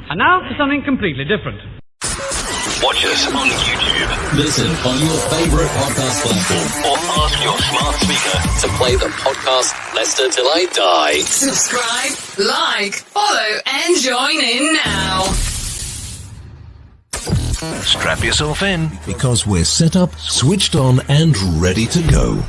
And now for something completely different. Watch us on YouTube. Listen on your favourite podcast platform. Or ask your smart speaker to play the podcast Leicester Till I Die. Subscribe, like, follow, and join in now. Strap yourself in. Because we're set up, switched on, and ready to go.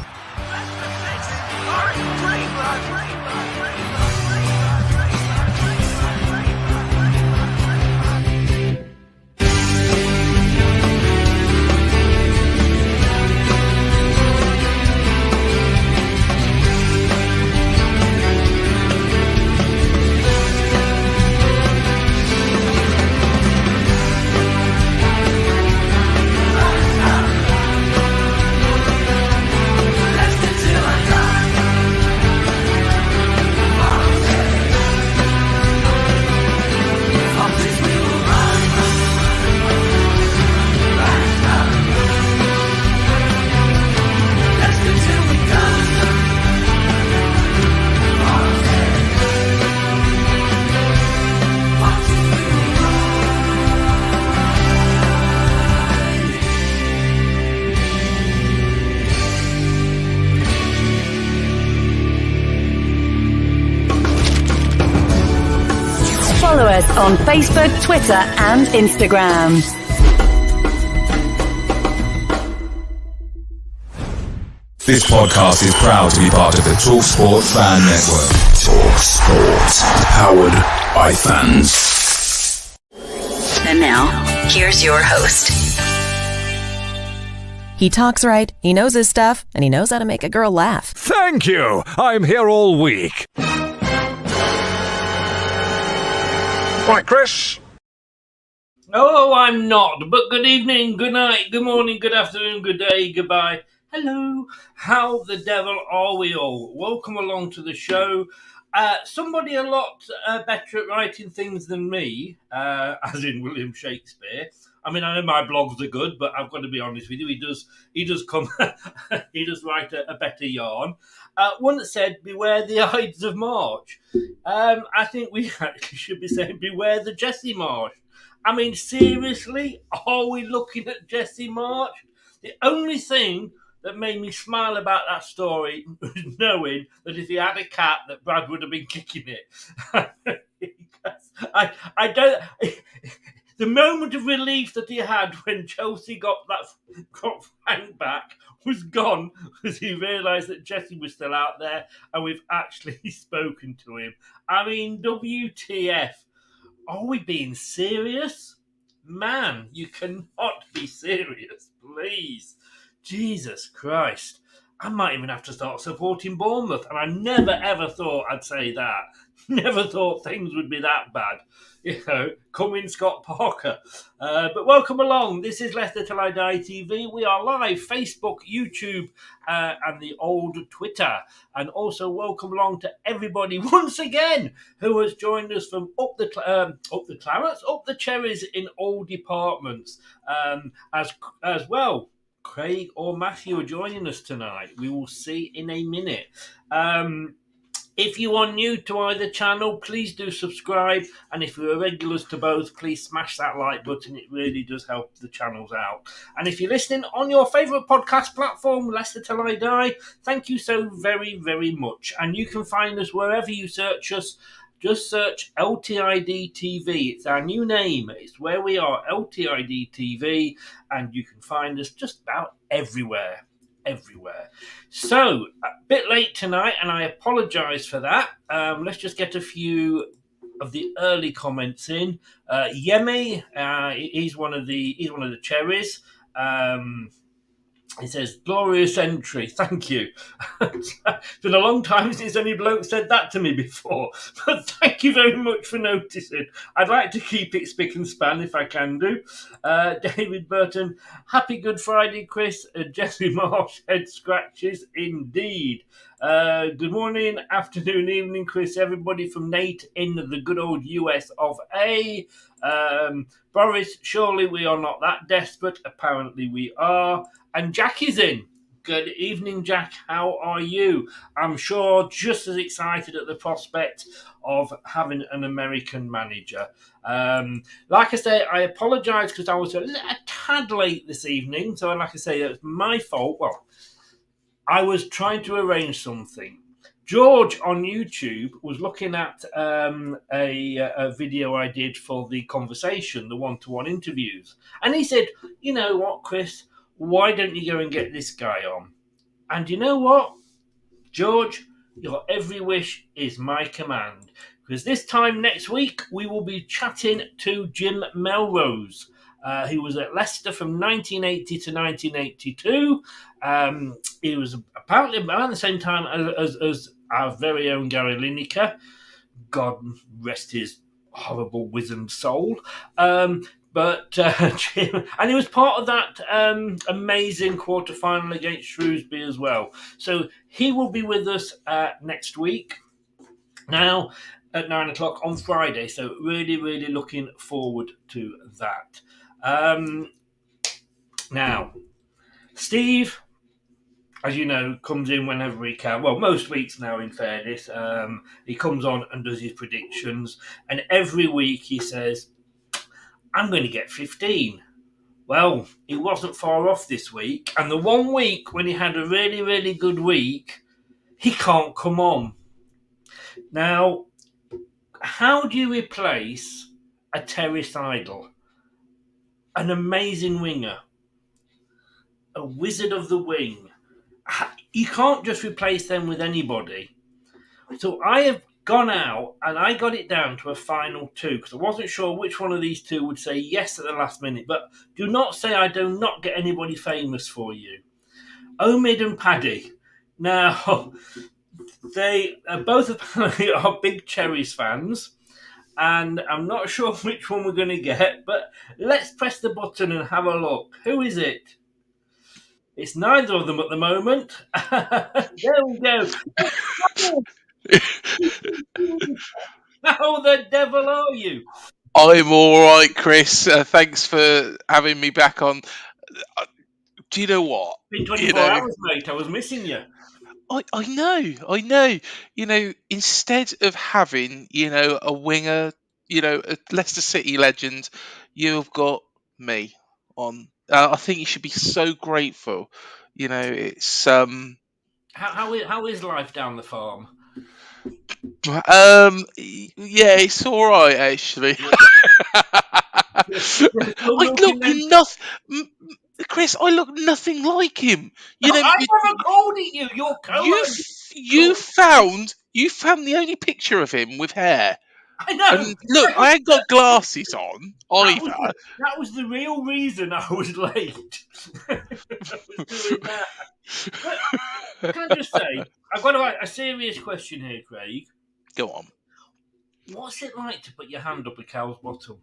Follow us on Facebook, Twitter, and Instagram. This podcast is proud to be part of the Talk Sport Fan Network. Talk Sport. Powered by fans. And now, here's your host. He talks right, he knows his stuff, and he knows how to make a girl laugh. Thank you. I'm here all week. Right, Chris? Oh, I'm not, but good evening, good night, good morning, good afternoon, good day, goodbye. Hello, how the devil are we all? Welcome along to the show. Somebody a lot better at writing things than me, as in William Shakespeare. I mean, I know my blogs are good, but I've got to be honest with you, he does come, he does write a better yarn. One that said, beware the Ides of March. I think we actually should be saying, beware the Jesse Marsh. I mean, seriously, are we looking at Jesse Marsh? The only thing that made me smile about that story was knowing that if he had a cat, that Brad would have been kicking it. I don't... The moment of relief that he had when Chelsea got Frank back was gone as he realised that Jesse was still out there and we've actually spoken to him. I mean, WTF? Are we being serious? Man, you cannot be serious, please. Jesus Christ. I might even have to start supporting Bournemouth, and I never ever thought I'd say that. Never thought things would be that bad. You know, come in Scott Parker. But welcome along. This is Leicester Till I Die TV. We are live, Facebook, YouTube, and the old Twitter. And also welcome along to everybody once again who has joined us from up the Clarets, up the Cherries in all departments. As well, Craig or Matthew are joining us tonight. We will see in a minute. If you are new to either channel, please do subscribe. And if you're regulars to both, please smash that like button. It really does help the channels out. And if you're listening on your favourite podcast platform, Leicester Till I Die, thank you so very, very much. And you can find us wherever you search us. Just search LTID TV. It's our new name. It's where we are, LTID TV. And you can find us just about everywhere. So, a bit late tonight, and I apologise for that. Let's just get a few of the early comments in. Yemi, he's one of the cherries. He says, glorious entry, thank you. It's been a long time since any bloke said that to me before, but thank you very much for noticing. I'd like to keep it spick and span if I can do. David Burton, happy Good Friday, Chris. Jesse Marsh, head scratches indeed. Good morning, afternoon, evening, Chris, everybody from Nate in the good old US of A. Boris, surely we are not that desperate. Apparently we are. And Jackie's in. Good evening, Jack. How are you? I'm sure just as excited at the prospect of having an American manager. Like I say, I apologise because I was a tad late this evening. So, like I say, it's my fault. Well, I was trying to arrange something. George on YouTube was looking at a video I did for the conversation, the one-to-one interviews. And he said, you know what, Chris, why don't you go and get this guy on? And you know what, George, your every wish is my command. Because this time next week, we will be chatting to Jim Melrose. He was at Leicester from 1980 to 1982. He was apparently around the same time as our very own Gary Lineker. God rest his horrible wizened soul. Jim, and he was part of that amazing quarter-final against Shrewsbury as well. So he will be with us next week. Now, at 9 o'clock on Friday. So really, really looking forward to that. Now, Steve, as you know, comes in whenever he can. Well, most weeks now, in fairness. He comes on and does his predictions. And every week he says, I'm going to get 15. Well, he wasn't far off this week. And the one week when he had a really, really good week, he can't come on. Now, how do you replace a Terrace Idol? An amazing winger. A wizard of the wing. You can't just replace them with anybody. So I have gone out and I got it down to a final two because I wasn't sure which one of these two would say yes at the last minute. But do not say I do not get anybody famous for you. Omid and Paddy. Now, they both apparently are big Cherries fans. And I'm not sure which one we're going to get, but let's press the button and have a look. Who is it? It's neither of them at the moment. There we go. How the devil are you? I'm all right, Chris. Thanks for having me back on. Do you know what? It's been 24 hours, mate. I was missing you. I know. You know, instead of having, a winger, a Leicester City legend, you've got me on. I think you should be so grateful. It's How is life down the farm? Yeah, it's all right actually. I look nothing, Chris. I look nothing like him. I never called it you. You're you found the only picture of him with hair. I know. And look, I ain't got glasses on either. That was the real reason I was late. I was doing that. But can I just say, I've got a serious question here, Craig. Go on. What's it like to put your hand up a cow's bottom?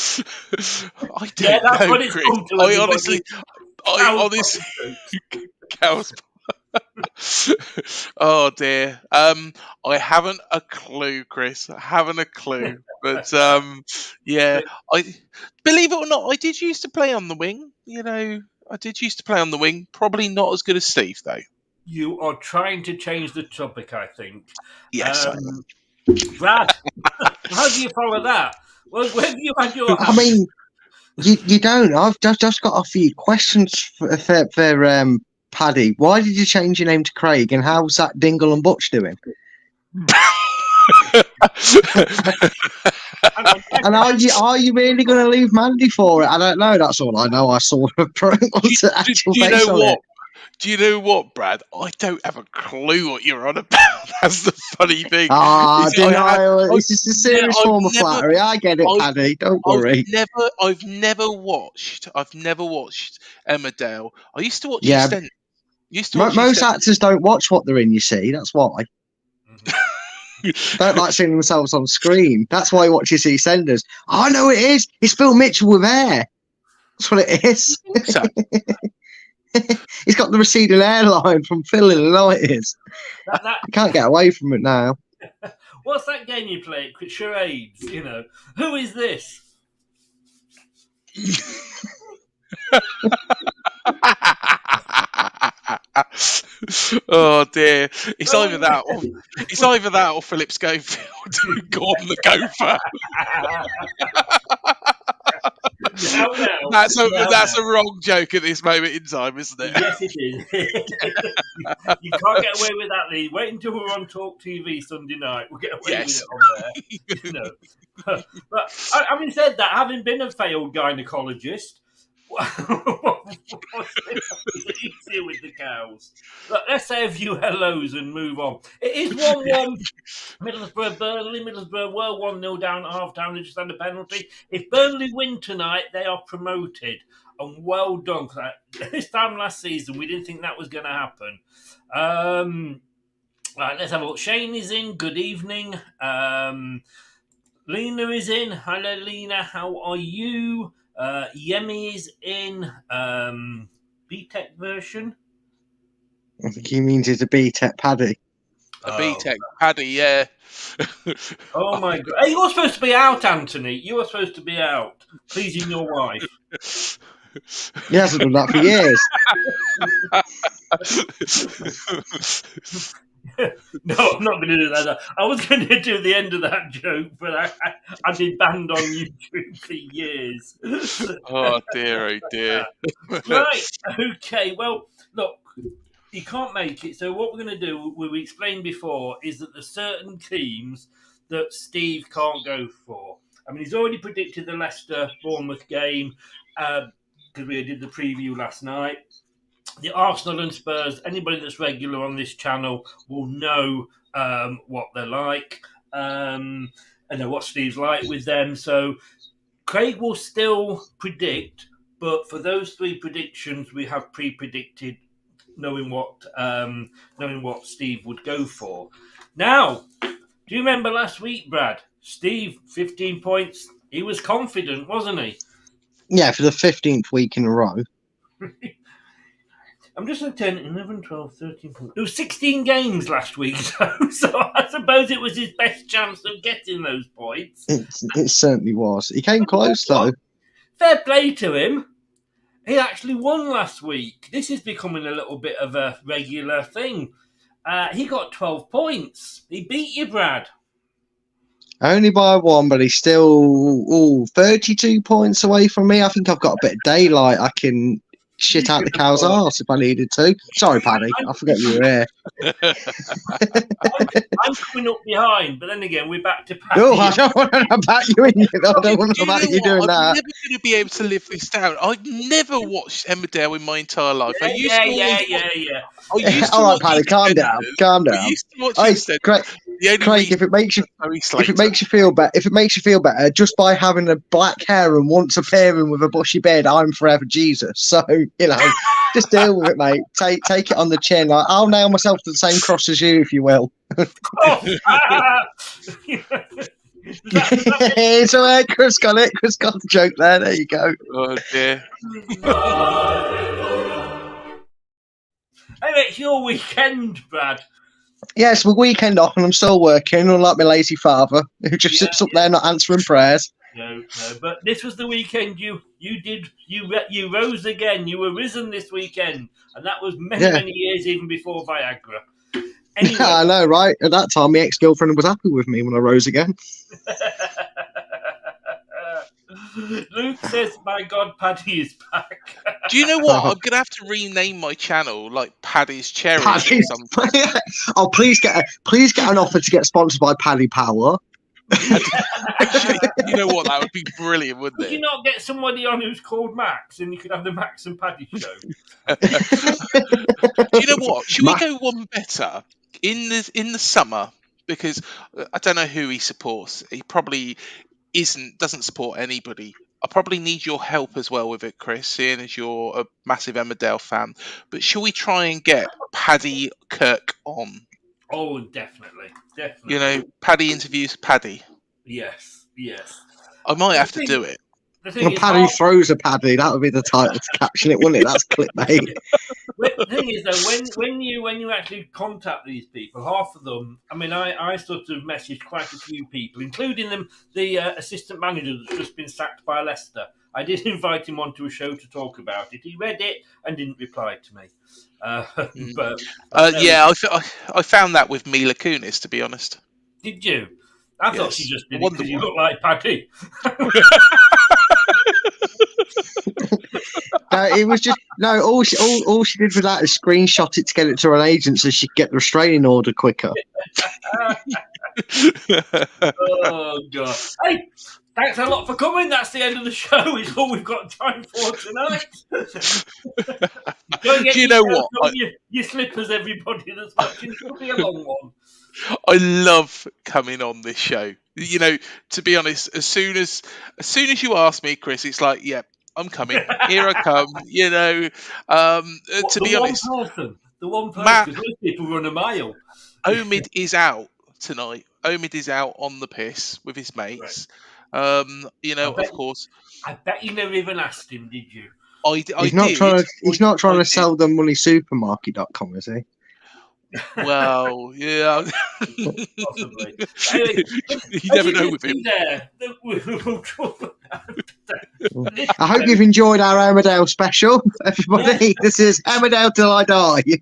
I don't know, what it's Chris. come to. I honestly, cow's. Oh dear. I haven't a clue, Chris. I haven't a clue. But yeah, I believe it or not, I did used to play on the wing. I did used to play on the wing. Probably not as good as Steve, though. You are trying to change the topic, I think. Yes. Brad, how do you follow that? Well, where have you had your hand? I mean, you don't. I've just got a few questions for Paddy. Why did you change your name to Craig, and how's that Dingle and Butch doing? And are you really going to leave Mandy for it? I don't know. That's all I know. I saw her actual face on it. Do you know what, Brad? I don't have a clue what you're on about. That's the funny thing. Denial. This is a serious form of flattery. I get it, Paddy. Don't worry. I've never watched Emmerdale. I used to watch EastEnders. Most actors don't watch what they're in, you see. That's why. Don't like seeing themselves on screen. That's why he watches EastEnders. I know it is. It's Phil Mitchell with hair. That's what it is. He's got the receding hairline from Phil in the 90s. You can't get away from it now. What's that game you play? Charades, Who is this? Oh dear! It's either that or Philip Schofield Gordon the Gopher. That's a wrong joke at this moment in time, isn't it? Yes, it is. You can't get away with that, Lee. Wait until we're on Talk TV Sunday night. We'll get away with it on there. But having said that, having been a failed gynecologist, what's easier with the cows? Look, let's say a few hellos and move on. It is 1-1. Middlesbrough, Burnley. Middlesbrough were 1-0 down at half-time. They just had a penalty. If Burnley win tonight, they are promoted. And well done. This time last season, we didn't think that was going to happen. Right, let's have a look. Shane is in. Good evening. Lena is in. Hello, Lena. How are you? Yemi is in. BTEC version. I think he means it's a BTEC Paddy. A BTEC Paddy, yeah. Oh my God! Hey, you're supposed to be out, Anthony. You are supposed to be out, pleasing your wife. He hasn't done that for years. No, I'm not going to do that. I was going to do the end of that joke, but I've been banned on YouTube for years. Oh dear, Right, okay. Well, look, you can't make it. So what we're going to do, we explained before, is that there's certain teams that Steve can't go for. I mean, he's already predicted the Leicester-Bournemouth game because we did the preview last night. The Arsenal and Spurs, anybody that's regular on this channel will know what they're like and know what Steve's like with them. So Craig will still predict, but for those three predictions, we have pre-predicted knowing what Steve would go for. Now, do you remember last week, Brad? Steve, 15 points. He was confident, wasn't he? Yeah, for the 15th week in a row. I'm just at 10, 11, 12, 13, 14. There were 16 games last week, so I suppose it was his best chance of getting those points. It certainly was. He came close, though. Fair play to him. He actually won last week. This is becoming a little bit of a regular thing. He got 12 points. He beat you, Brad. Only by one, but he's still 32 points away from me. I think I've got a bit of daylight. I can shit out the cow's arse if I needed to. Sorry, Paddy. I forgot you were here. I'm coming up behind, but then again, we're back to Paddy. No, I don't want to back you in. I don't want to back you doing that. I'm never going to be able to live this down. I've never watched Emmerdale in my entire life. Yeah. All right, Paddy, calm down. Craig, if it makes you feel better, just by having a black hair and once appearing with a bushy beard, I'm forever Jesus. So just deal with it, mate. Take it on the chin. I'll nail myself to the same cross as you, if you will. It's all right. Chris got it. Chris got the joke there. There you go. Oh dear. Anyway, it's your weekend, Brad. Yes, we're weekend off and I'm still working, unlike my lazy father, who just sits up there not answering prayers. No, but this was the weekend you rose again. You were risen this weekend, and that was many years even before Viagra. Anyway. Yeah, I know, right? At that time, my ex-girlfriend was happy with me when I rose again. Luke says, "My God, Paddy is back." Do you know what? I'm gonna have to rename my channel like Paddy's Cherries or something. Oh, please get an offer to get sponsored by Paddy Power. Actually, you know what? That would be brilliant, wouldn't it? Could you not get somebody on who's called Max, and you could have the Max and Paddy show? Do you know what? Should we go one better in the summer? Because I don't know who he supports. He probably doesn't support anybody. I probably need your help as well with it, Chris, seeing as you're a massive Emmerdale fan. But shall we try and get Paddy Kirk on? Oh, definitely. You know, Paddy interviews Paddy. Yes. I might have to do it. the thing is, Paddy throws a Paddy. That would be the title to caption it, wouldn't it? That's clickbait. The thing is, though, when you actually contact these people, half of them, I mean, I sort of messaged quite a few people, including the assistant manager that's just been sacked by Leicester. I did invite him onto a show to talk about it. He read it and didn't reply to me. I found that with Mila Kunis, to be honest. Did you? I thought she just did it because you look like Paddy. No, it was just all she did for that is screenshot it to get it to an agent so she could get the restraining order quicker. Oh god! Hey, thanks a lot for coming. That's the end of the show. It's all we've got time for tonight. Go and get Do you know what? Your slippers, everybody that's watching. It'll be a long one. I love coming on this show. You know, to be honest, as soon as you ask me, Chris, it's like, yeah, I'm coming. Here I come. You know, to be honest, the one person, because those people run a mile. Omid is out tonight. Omid is out on the piss with his mates. Right. You know, of course. I bet you never even asked him, did you? He's not trying to sell them moneysupermarket.com, is he? Well, yeah. Possibly. Anyway, you never know with him. I hope you've enjoyed our Emmerdale special, everybody. Yeah. This is Emmerdale Till I Die. Yeah,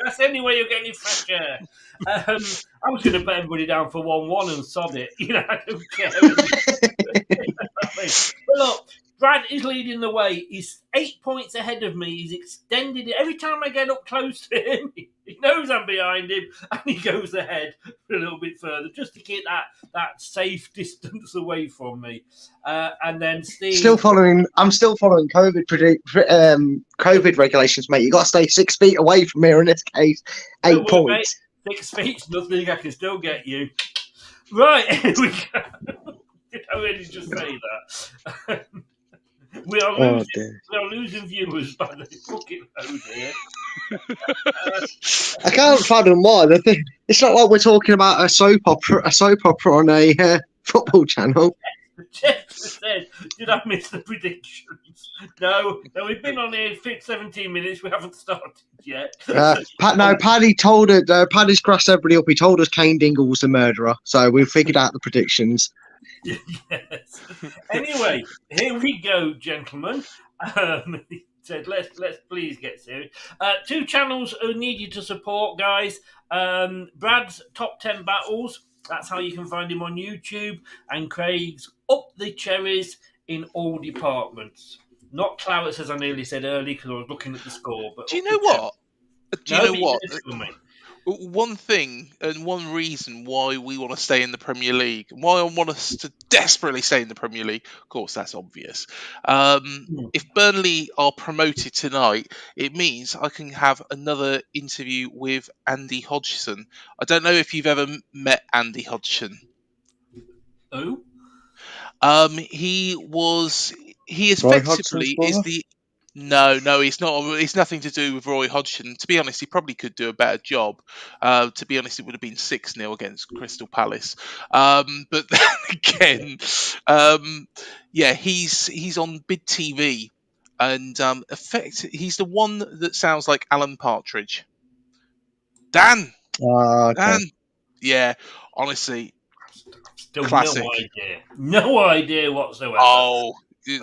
that's the only way you're getting fresh air. I was going to put everybody down for 1-1 and sod it. You know, I don't care. But look, Brad is leading the way. He's 8 points ahead of me. He's extended it. Every time I get up close to him, he knows I'm behind him, and he goes ahead a little bit further just to keep that safe distance away from me. And then Steve, I'm still following COVID regulations, mate. You got to stay 6 feet away from here. In this case, 8 points. Mate, 6 feet's nothing. I can still get you. Right, here we go. Did I really just say that? We are losing viewers by the fucking load here. I can't fathom why. It's not like we're talking about a soap opera on a football channel. Jeff said, "Did I miss the predictions?" No, we've been on here 17 minutes. We haven't started yet. Paddy told it. Paddy's crossed everybody up. He told us Kane Dingle was the murderer, so we've figured out the predictions. Yes. Anyway, here we go, gentlemen. He said, let's please get serious. 2 channels who need you to support, guys. Brad's Top 10 Battles. That's how you can find him on YouTube. And Craig's Up the Cherries in all departments. Not Clarets, as I nearly said earlier, because I was looking at the score. But do you know what? One thing and one reason why we want to stay in the Premier League, why I want us to desperately stay in the Premier League, of course, that's obvious. If Burnley are promoted tonight, it means I can have another interview with Andy Hodgson. I don't know if you've ever met Andy Hodgson. Who? He effectively is the... No, he's not. It's nothing to do with Roy Hodgson. To be honest, he probably could do a better job. To be honest, it would have been 6-0 against Crystal Palace. But then again, he's on Bid TV, and he's the one that sounds like Alan Partridge. Dan. Okay. Dan. Yeah, honestly, still classic. No idea whatsoever. Oh.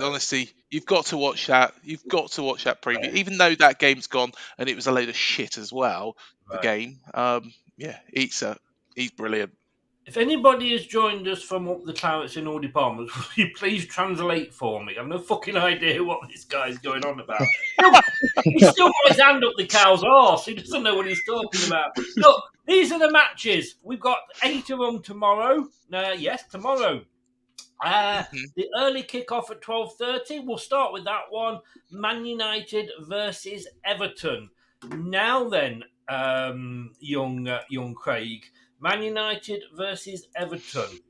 Honestly, you've got to watch that. You've got to watch that preview, even though that game's gone and it was a load of shit as well. The game, he's brilliant. If anybody has joined us from Up the Clarets in all departments, will you please translate for me? I've no fucking idea what this guy's going on about. He's still got his hand up the cow's arse. He doesn't know what he's talking about. Look, these are the matches. We've got 8 of them tomorrow. Yes, tomorrow. The early kick-off at 12:30. We'll start with that one. Man United versus Everton. Now then, young Craig. Man United versus Everton.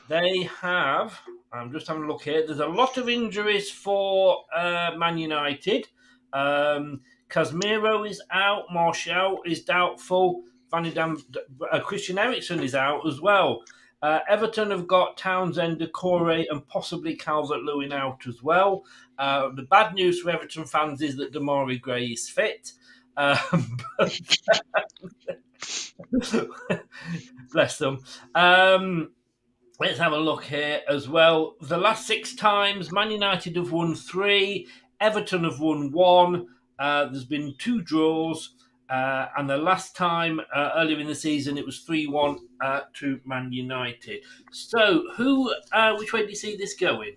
They have... I'm just having a look here. There's a lot of injuries for Man United. Casemiro is out. Martial is doubtful. Christian Eriksen is out as well. Everton have got Townsend, Decore, and possibly Calvert-Lewin out as well. The bad news for Everton fans is that Damari Gray is fit. Bless them. Let's have a look here as well. The last 6 times, Man United have won 3, Everton have won 1. There's been 2 draws, and the last time earlier in the season it was 3-1 to Man United. So, which way do you see this going?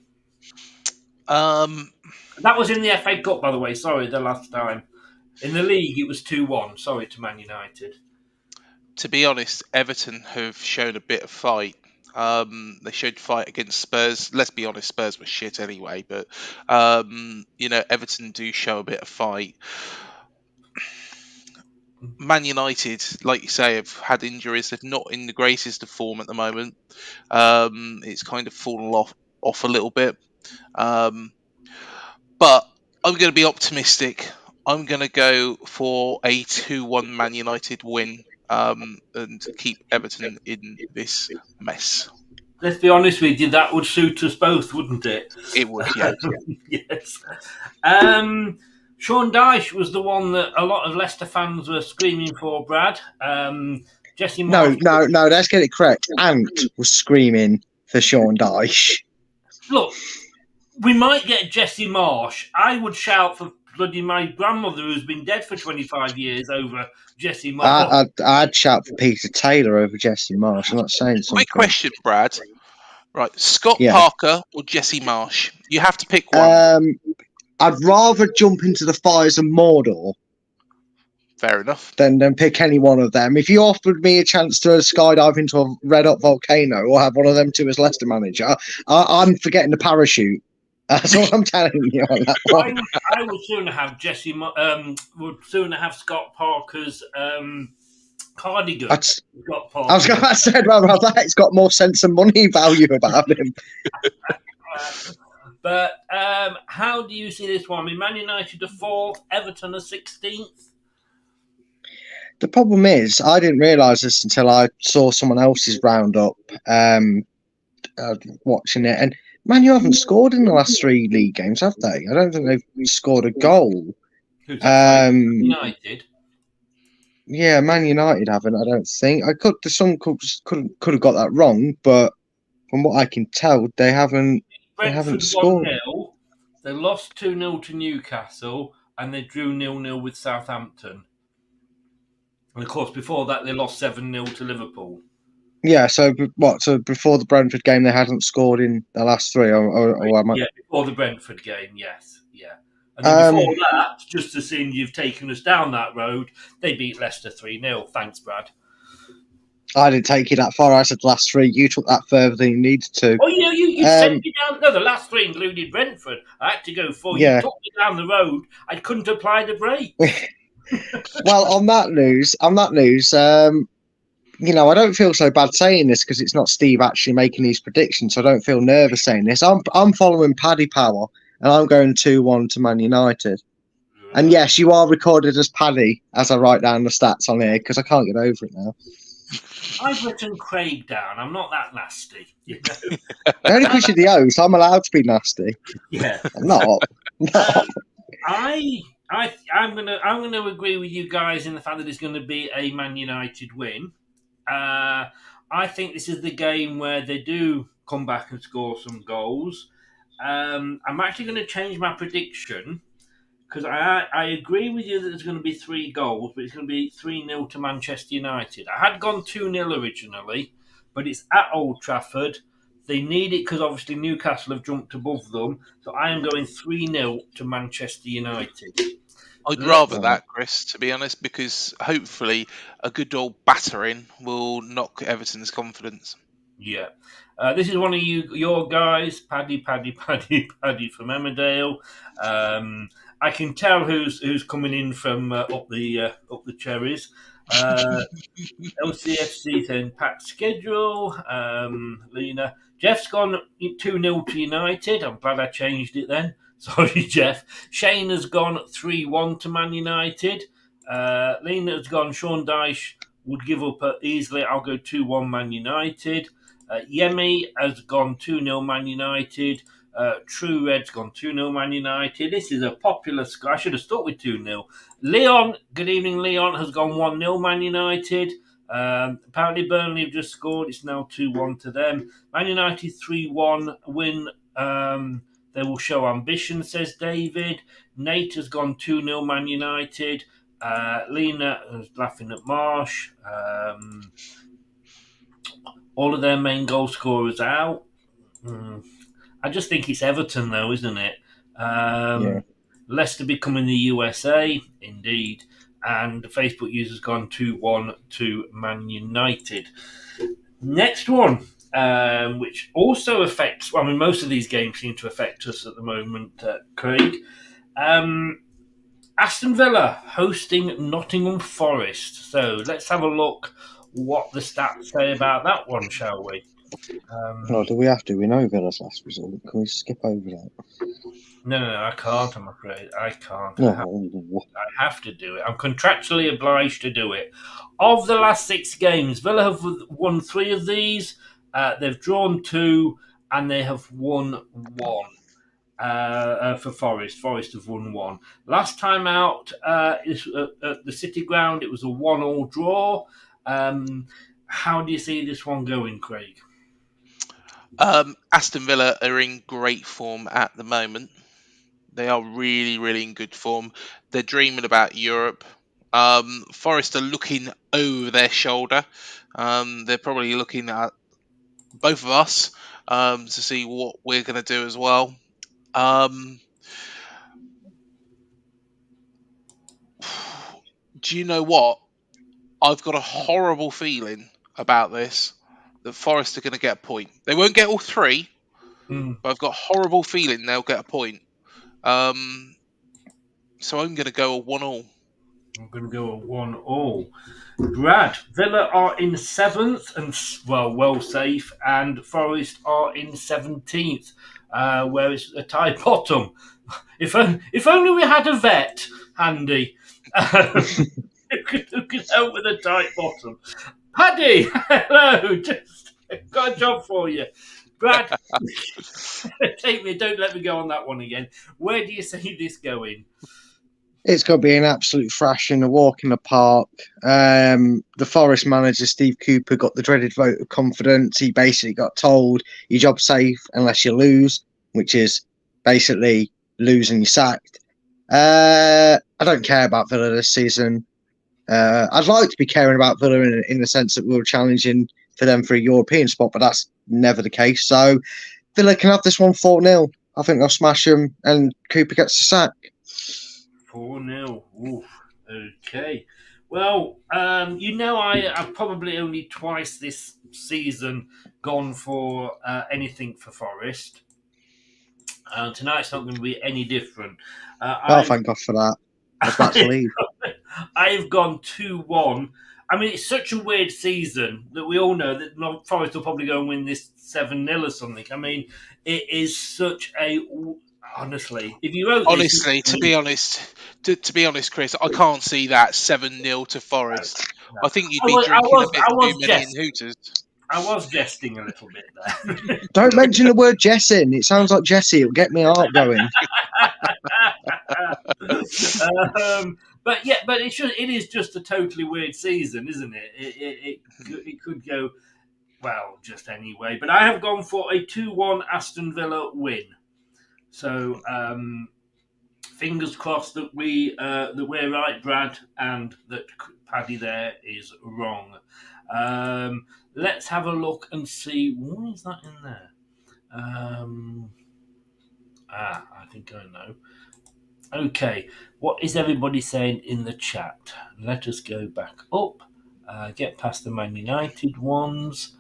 That was in the FA Cup, by the way. Sorry, the last time. In the league, it was 2-1. Sorry to Man United. To be honest, Everton have shown a bit of fight. They showed fight against Spurs. Let's be honest, Spurs were shit anyway. But Everton do show a bit of fight. Man United, like you say, have had injuries. They're not in the greatest of form at the moment. It's kind of fallen off a little bit. But I'm going to be optimistic. I'm going to go for a 2-1 Man United win. And keep Everton in this mess. Let's be honest with you, that would suit us both, wouldn't it? It would, yeah. Yes. Sean Dyche was the one that a lot of Leicester fans were screaming for, Brad. Jesse Marsh. No, let's get it correct. Ant was screaming for Sean Dyche. Look, we might get Jesse Marsh. I would shout for bloody my grandmother, who's been dead for 25 years, over Jesse Marsh. I'd shout for Peter Taylor over Jesse Marsh. I'm not saying something. Quick question, Brad. Right, Scott Parker or Jesse Marsh? You have to pick one. I'd rather jump into the fires of Mordor. Fair enough. Than pick any one of them. If you offered me a chance to skydive into a red-hot volcano or have one of them two as Leicester manager, I'm forgetting the parachute. That's what I'm telling you on that one. I would sooner have would sooner have Scott Parker's cardigan. Scott Parker. I was going to say rather that. It's got more sense and money value about him. But how do you see this one? I mean, Man United are 4th, Everton are 16th. The problem is, I didn't realise this until I saw someone else's roundup watching it, and Man, you haven't scored in the last 3 league games, have they? I don't think they've scored a goal. Who's that? United? Yeah, Man United haven't, I don't think. Some could have got that wrong, but from what I can tell, they haven't scored. 1-0, they lost 2-0 to Newcastle, and they drew 0-0 with Southampton. And of course, before that, they lost 7-0 to Liverpool. Yeah, so before the Brentford game, they hadn't scored in the last 3, Yeah, before the Brentford game, yes, yeah. And then before that, just to see you've taken us down that road, they beat Leicester 3-0. Thanks, Brad. I didn't take you that far. I said the last 3. You took that further than you needed to. Oh, you sent me down. No, the last 3 included Brentford. I had to go 4. Yeah. You took me down the road. I couldn't apply the brake. Well, on that news, I don't feel so bad saying this because it's not Steve actually making these predictions, so I don't feel nervous saying this. I'm following Paddy Power, and I'm going 2-1 to Man United. And yes, you are recorded as Paddy as I write down the stats on here because I can't get over it now. I've written Craig down. I'm not that nasty. You know? Only because you're the host, I'm allowed to be nasty. Yeah. I'm not. I'm gonna agree with you guys in the fact that it's going to be a Man United win. I think this is the game where they do come back and score some goals. I'm actually going to change my prediction because I agree with you that there's going to be 3 goals, but it's going to be 3-0 to Manchester United. I had gone 2-0 originally, but it's at Old Trafford. They need it because obviously Newcastle have jumped above them. So I am going 3-0 to Manchester United. I'd rather that, Chris, to be honest, because hopefully a good old battering will knock Everton's confidence. Yeah. This is one of your guys, Paddy from Emmerdale. I can tell who's coming in from up the cherries. LCFC saying packed schedule. Lena. Jeff's gone 2-0 to United. I'm glad I changed it then. Sorry, Jeff. Shane has gone 3-1 to Man United. Lena has gone, Sean Dyche would give up easily. I'll go 2-1 Man United. Yemi has gone 2-0 Man United. True Red's gone 2-0 Man United. This is a popular score. I should have stuck with 2-0. Leon, good evening, Leon, has gone 1-0 Man United. Apparently Burnley have just scored. It's now 2-1 to them. Man United 3-1 win. They will show ambition, says David. Nate has gone 2-0 Man United. Lena is laughing at Marsh. All of their main goal scorers out. I just think it's Everton, though, isn't it? Yeah. Leicester becoming the USA, indeed. And the Facebook user's gone 2-1 to Man United. Next one, which also affects, well, I mean, most of these games seem to affect us at the moment, Craig. Aston Villa hosting Nottingham Forest. So let's have a look what the stats say about that one, shall we? No, do we have to? We know Villa's last result. Can we skip over that? No, I can't, I'm afraid. I can't. No. I have to do it. I'm contractually obliged to do it. Of the last 6 games, Villa have won 3 of these. They've drawn 2, and they have won 1. For Forest. Forest have won 1. Last time out at the City Ground, it was a 1-1 draw. How do you see this one going, Craig? Aston Villa are in great form at the moment. They are really, really in good form. They're dreaming about Europe. Forest are looking over their shoulder. They're probably looking at both of us to see what we're going to do as well. Do you know what? I've got a horrible feeling about this, that Forest are going to get a point. They won't get all 3, but I've got a horrible feeling they'll get a point. So I'm going to go a 1-1. I'm going to go a 1-1. Brad, Villa are in 7th and, well safe, and Forest are in 17th, where it's a tie bottom. If only we had a vet handy who could help with a tight bottom. Paddy, hello, just got a job for you. Brad, don't let me go on that one again. Where do you see this going? It's got to be an absolute thrashing, a walk in the park. The Forest manager, Steve Cooper, got the dreaded vote of confidence. He basically got told your job's safe unless you lose, which is basically losing you're sacked. I don't care about Villa this season. I'd like to be caring about Villa in the sense that we were challenging for them for a European spot, but that's never the case. So Villa can have this one 4-0. I think they'll smash them and Cooper gets the sack. 4-0. Oof. Okay. Well, I've probably only twice this season gone for anything for Forest. Tonight's not going to be any different. Thank God for that. I was about to leave. I've gone 2-1. I mean, it's such a weird season that we all know that Forest will probably go and win this 7-0 or something. I mean, it is such a... Honestly, if you wrote honestly, to be honest, Chris, I can't see that 7-0 to Forest. No. I think you'd be drinking a bit too many in Hooters. I was jesting a little bit there. Don't mention the word jesting. It sounds like Jesse. It'll get my heart going. But it is just a totally weird season, isn't it? It could go well just anyway. But I have gone for a 2-1 Aston Villa win. So fingers crossed that we're right, Brad, and that Paddy there is wrong. Let's have a look and see what is that in there. I think I know. Okay, what is everybody saying in the chat? Let us go back up, get past the Man United ones.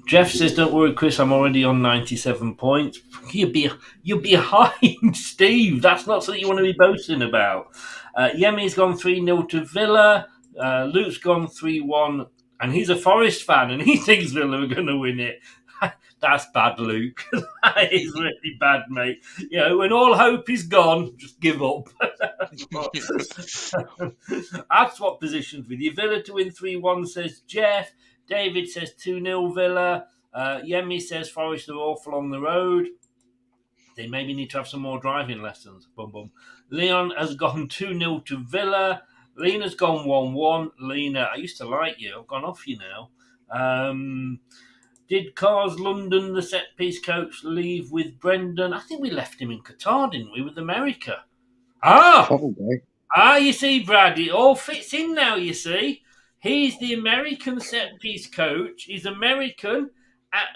Jeff says, "Don't worry, Chris. I'm already on 97 points. You're behind, Steve. That's not something you want to be boasting about." Yemi's gone 3-0 to Villa. Luke's gone 3-1, and he's a Forest fan, and he thinks Villa are going to win it. That's bad, Luke. That is really bad, mate. You know, when all hope is gone, just give up. I've swapped positions with you. Villa to win 3-1, says Jeff. David says 2-0 Villa. Yemi says Forest are awful on the road. They maybe need to have some more driving lessons. Bum bum. Leon has gone 2-0 to Villa. Lena's gone 1-1. Lena, I used to like you. I've gone off you now. Did Cars London, the set-piece coach, leave with Brendan? I think we left him in Qatar, didn't we, with America? Probably. You see, Brad, it all fits in now, you see. He's the American set-piece coach. He's American.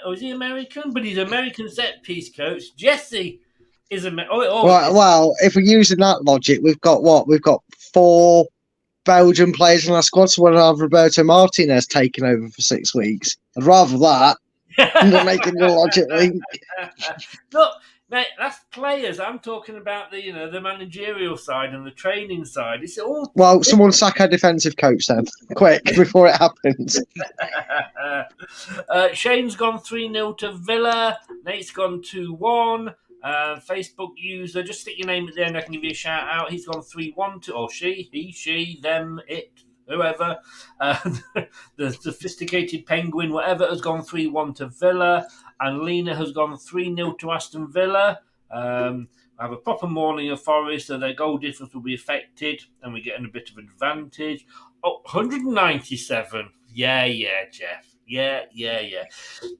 Is he American? But he's American set-piece coach. Jesse is American. Well, if we're using that logic, we've got what? We've got 4 Belgian players in our squad, so we'll have Roberto Martinez taking over for 6 weeks. I'd rather that than making the logic link. Look, mate, that's players. I'm talking about the managerial side and the training side. It's all. Well, someone sack our defensive coach then, quick, before it happens. Shane's gone 3-0 to Villa. Nate's gone 2-1. Facebook user, just stick your name at the end, I can give you a shout out. He's gone 3-1 to, or she, he, she, them, it, whoever. The sophisticated penguin, whatever, has gone 3-1 to Villa. And Lena has gone 3-0 to Aston Villa. Have a proper morning of Forest, so their goal difference will be affected, and we're getting a bit of advantage. 197. Yeah, Jeff. Yeah.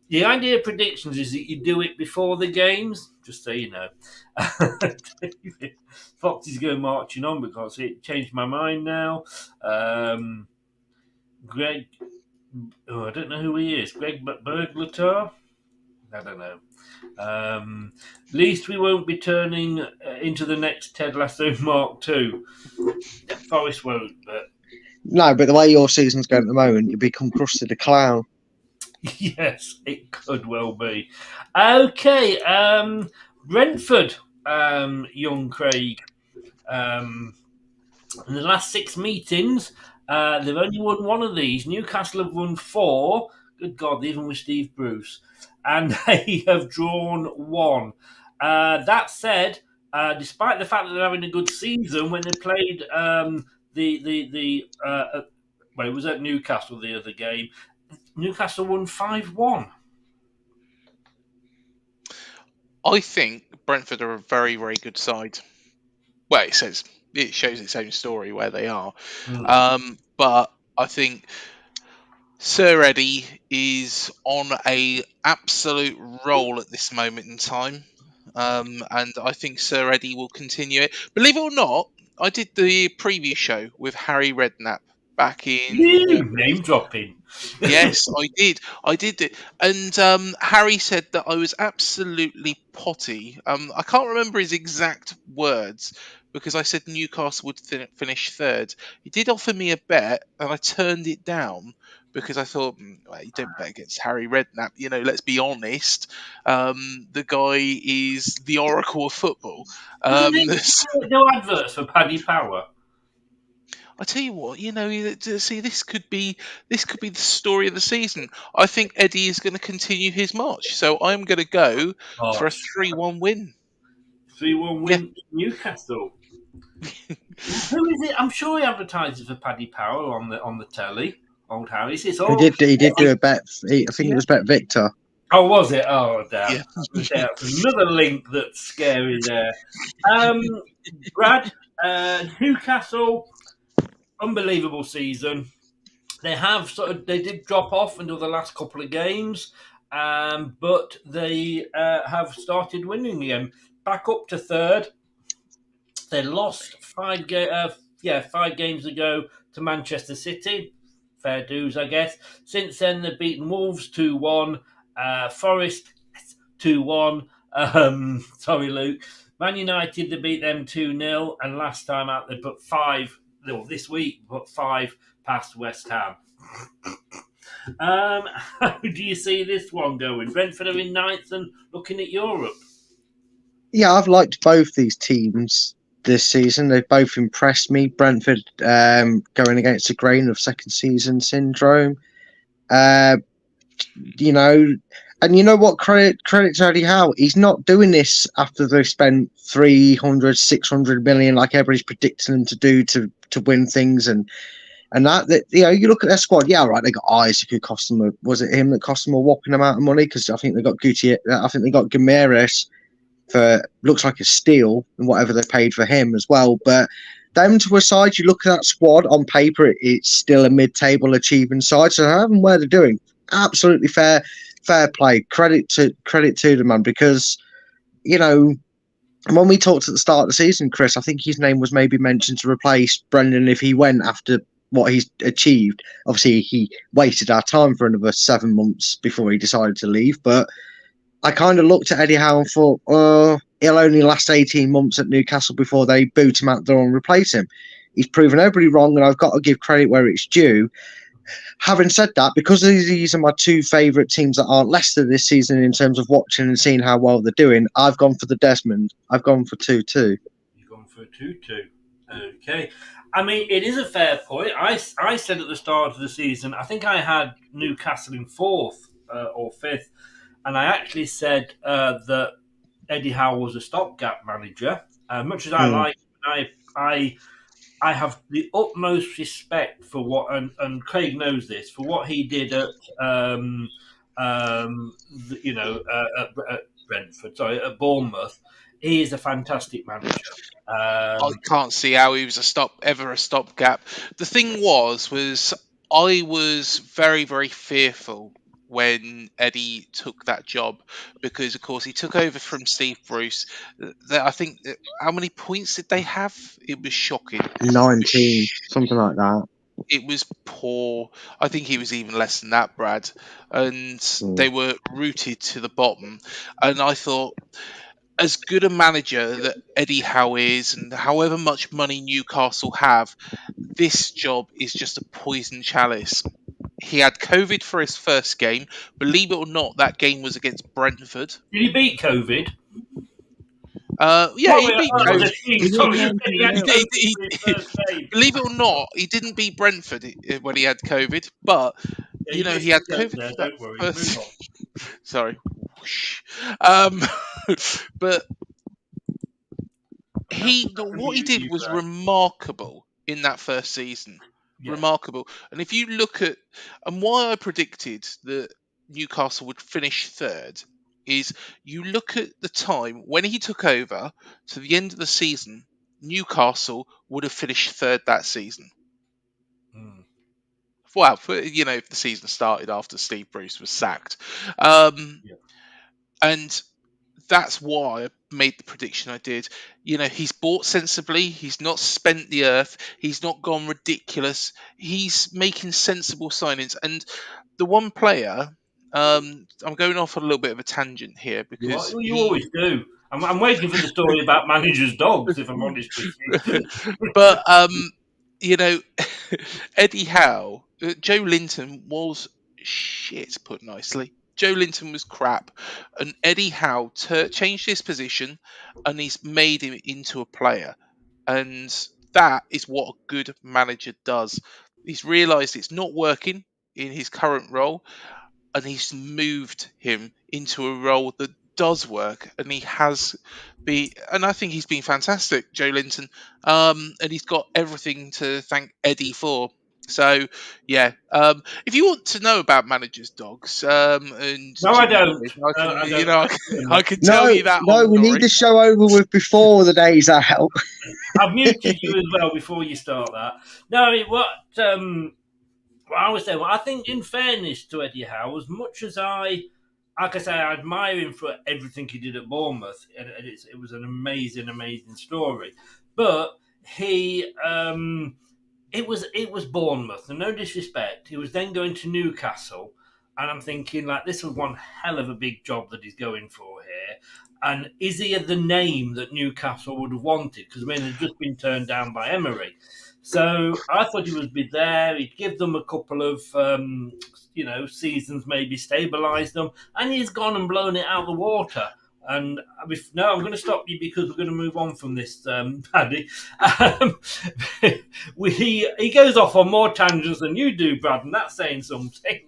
The idea of predictions is that you do it before the games, just so you know. Fox is going marching on because it changed my mind now. Greg, I don't know who he is. Greg Berglatar? I don't know. At least we won't be turning into the next Ted Lasso Mark II. Forest won't, but... No, but the way your season's going at the moment, you become Krusty the Clown. Yes, it could well be. Okay, Brentford, young Craig. In the last 6 meetings, they've only won 1 of these. Newcastle have won 4. Good God, even with Steve Bruce. And they have drawn 1. That said, despite the fact that they're having a good season, when they played it was at Newcastle the other game, Newcastle won 5-1. I think Brentford are a very, very good side. Well, it shows its own story where they are. But I think Sir Eddie is on a absolute roll at this moment in time. And I think Sir Eddie will continue it. Believe it or not, I did the preview show with Harry Redknapp back in... Name dropping. Yes, I did it. And Harry said that I was absolutely potty. I can't remember his exact words because I said Newcastle would finish 3rd. He did offer me a bet and I turned it down because I thought, well, you don't bet against Harry Redknapp. You know, let's be honest. The guy is the oracle of football. No adverts for Paddy Power. I tell you what, see, this could be the story of the season. I think Eddie is going to continue his march, so I'm going to go for a 3-1 win. 3-1 win, Newcastle. Who is it? I'm sure he advertises for Paddy Power on the telly. Old Harry. He did do a bet. I think it was Bet Victor. Oh, was it? Oh, damn. Yeah. That's another link that's scary there. Brad, Newcastle, unbelievable season. They did drop off until the last couple of games, but they have started winning again. Back up to 3rd. They lost 5 games ago to Manchester City. Fair dues, I guess. Since then, they've beaten Wolves 2-1, Forest 2-1. Sorry, Luke. Man United, they beat them 2-0, and last time out they put 5. Well, this week put 5 past West Ham. How do you see this one going? Brentford are in 9th and looking at Europe. Yeah, I've liked both these teams this season. They've both impressed me. Brentford going against the grain of second season syndrome. And you know what? Credit to Eddie Howe. He's not doing this after they've spent 300, 600 million like everybody's predicting them to do to win things and that you look at their squad. Yeah, right. They got Isaac who cost them. Was it him that cost them a whopping amount of money? Because I think they got I think they got Gimenez for looks like a steal and whatever they paid for him as well. But them to a side, you look at that squad on paper, it's still a mid-table achieving side. So having where they're doing, absolutely fair play. Credit to the man, because when we talked at the start of the season, Chris, I think his name was maybe mentioned to replace Brendan if he went after what he's achieved. Obviously, he wasted our time for another 7 months before he decided to leave. But I kind of looked at Eddie Howe and thought, he'll only last 18 months at Newcastle before they boot him out the door and replace him. He's proven everybody wrong, and I've got to give credit where it's due. Having said that, because these are my two favourite teams that aren't Leicester this season in terms of watching and seeing how well they're doing, I've gone for the Desmond. I've gone for 2-2. You've gone for a 2-2. Okay. I mean, it is a fair point. I said at the start of the season, I think I had Newcastle in 4th or 5th, and I actually said that Eddie Howe was a stopgap manager. Much as I like, I have the utmost respect for what, and Craig knows this, for what he did at Brentford, at Bournemouth. He is a fantastic manager. I can't see how he was ever a stopgap. The thing was I was very, very fearful when Eddie took that job, because of course he took over from Steve Bruce. I think how many points did they have? It was shocking. 19, something like that. It was poor. I think he was even less than that, Brad. And they were rooted to the bottom. And I thought, as good a manager that Eddie Howe is, and however much money Newcastle have, this job is just a poison chalice. He had COVID for his first game. Believe it or not, that game was against Brentford. Did he beat COVID? Yeah, he beat COVID. Believe it or not, he didn't beat Brentford when he had COVID, but he had COVID. Don't worry. Move on. Sorry. But what he did was remarkable in that first season. Yeah. Remarkable. And if you look at, and why I predicted that Newcastle would finish 3rd, is you look at the time when he took over to the end of the season, Newcastle would have finished 3rd that season. Well, if the season started after Steve Bruce was sacked. And that's why I made the prediction I did. He's bought sensibly. He's not spent the earth. He's not gone ridiculous. He's making sensible signings. And the one player, I'm going off on a little bit of a tangent here because you always do. I'm waiting for the story about managers' dogs, if I'm honest with you. But Eddie Howe, Joe Linton was shit, put nicely. Joe Linton was crap, and Eddie Howe changed his position, and he's made him into a player, and that is what a good manager does. He's realised it's not working in his current role, and he's moved him into a role that does work, and he has been, and I think he's been fantastic, Joe Linton, and he's got everything to thank Eddie for. So, yeah, if you want to know about managers' dogs, and no, I don't. I can tell you that. No, we need the show over with before the day's out. I've muted you as well before you start that. No, what I was saying, I think in fairness to Eddie Howe, as much as I admire him for everything he did at Bournemouth, and it was an amazing, amazing story, but he. It was Bournemouth, and no disrespect. He was then going to Newcastle, and I'm thinking, this was one hell of a big job that he's going for here. And is he the name that Newcastle would have wanted? Because, they'd just been turned down by Emery. So I thought he would be there. He'd give them a couple of, seasons, maybe stabilise them. And he's gone and blown it out of the water. And I'm going to stop you because we're going to move on from this, Paddy. He goes off on more tangents than you do, Brad, and that's saying something.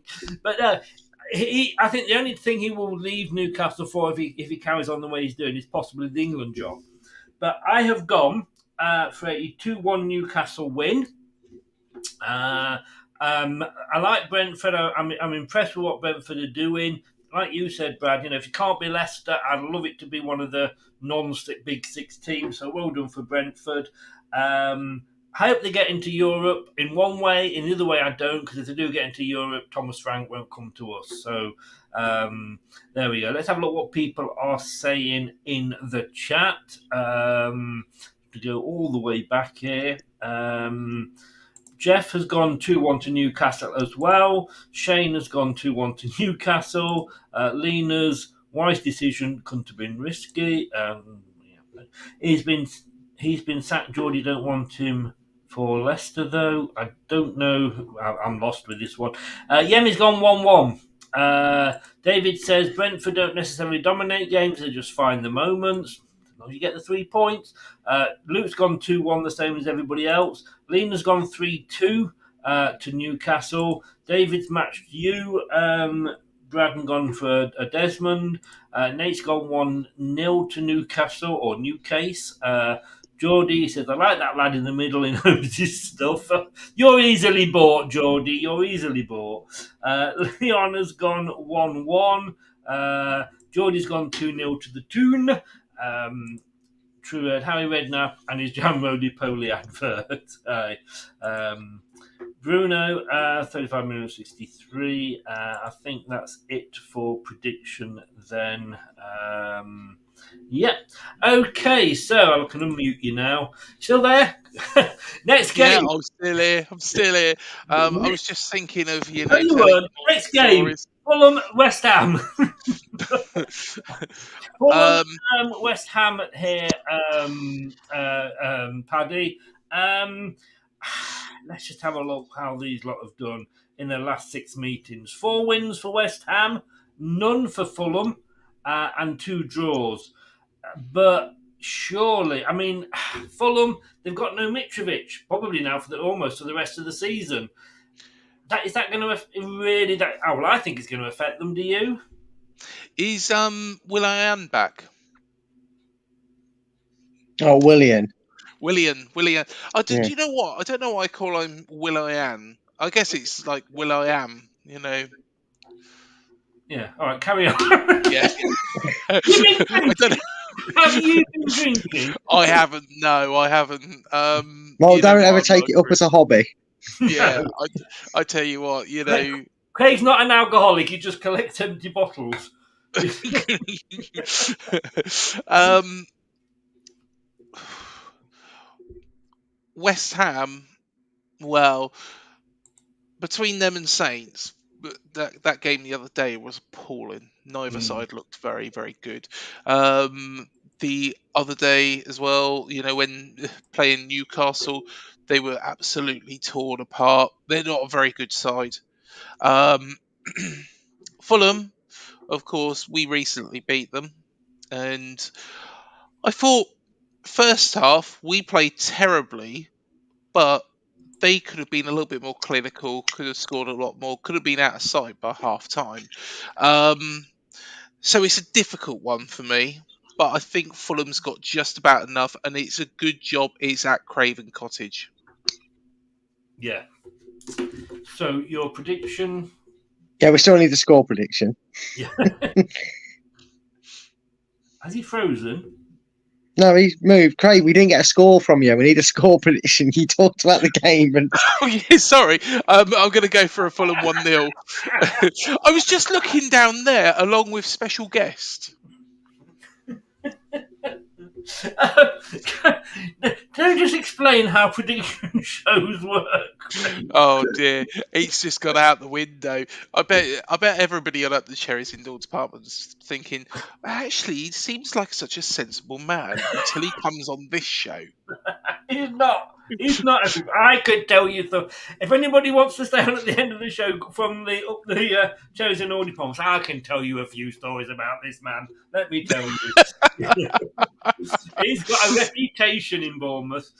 But I think the only thing he will leave Newcastle for if he carries on the way he's doing is possibly the England job. But I have gone for a 2-1 Newcastle win. I like Brentford. I'm impressed with what Brentford are doing. Like you said, Brad, if you can't be Leicester, I'd love it to be one of the non-big six teams. So well done for Brentford. I hope they get into Europe in one way. In the other way, I don't, because if they do get into Europe, Thomas Frank won't come to us. So there we go. Let's have a look what people are saying in the chat. To go all the way back here. Jeff has gone 2-1 to Newcastle as well. Shane has gone 2-1 to Newcastle. Lena's wise decision couldn't have been risky. He's been sacked. Geordie don't want him for Leicester, though. I don't know. I'm lost with this one. Yemi's gone 1-1. David says Brentford don't necessarily dominate games. They just find the moments. As long as you get the 3 points. Luke's gone 2-1, the same as everybody else. Lena's gone 3-2 to Newcastle. David's matched you. Braden gone for a Desmond. Nate's gone 1-0 to Newcastle or Newcase. Geordie says, I like that lad in the middle. He knows his stuff. You're easily bought, Geordie. You're easily bought. Leon has gone 1-1. Geordie's gone 2-0 to the Toon. True Harry Redknapp and his Jam Roly-Poly advert. Bruno, 35 minutes 63. I think that's it for prediction then. Yeah. Okay, so I can unmute you now. Still there? Next game. Yeah, I'm still here. I was just thinking of, next game. Fulham, West Ham. Fulham, West Ham here, Paddy. Let's just have a look how these lot have done in their last 6 meetings. 4 wins for West Ham, none for Fulham, and 2 draws. But surely, Fulham, they've got no Mitrovic, probably now almost for the rest of the season. Is that going to really? I think it's going to affect them. Do you? Is Will.i.am back? Oh, Willian. Do you know what? I don't know why I call him Will.i.am. I guess it's like Will.i.am. Yeah. All right. Carry on. Yeah. I don't know. Have you been drinking? I haven't. No, I haven't. Well, don't ever take it up as a hobby. Yeah, I tell you what, Craig's not an alcoholic. He just collects empty bottles. West Ham, well, between them and Saints, that game the other day was appalling. Neither side looked very, very good. The other day as well, when playing Newcastle, they were absolutely torn apart. They're not a very good side. Fulham, of course, we recently beat them. And I thought first half we played terribly, but they could have been a little bit more clinical, could have scored a lot more, could have been out of sight by half time. So it's a difficult one for me. But I think Fulham's got just about enough, and it's a good job it's at Craven Cottage. Yeah. So your prediction? Yeah, we still need the score prediction. Yeah. Has he frozen? No, he's moved. Craig, we didn't get a score from you. We need a score prediction. You talked about the game. And... Oh, yeah, sorry. I'm going to go for a Fulham 1-0. I was just looking down there along with special guest. Can you just explain how prediction shows work? Oh dear, it's just gone out the window. I bet everybody on Up the Cherries Indoor Department's thinking, actually, he seems like such a sensible man until he comes on this show. He's not. I could tell you. If anybody wants to stay on at the end of the show from the Cherries Indoor Department, I can tell you a few stories about this man. Let me tell you. He's got a reputation in Bournemouth.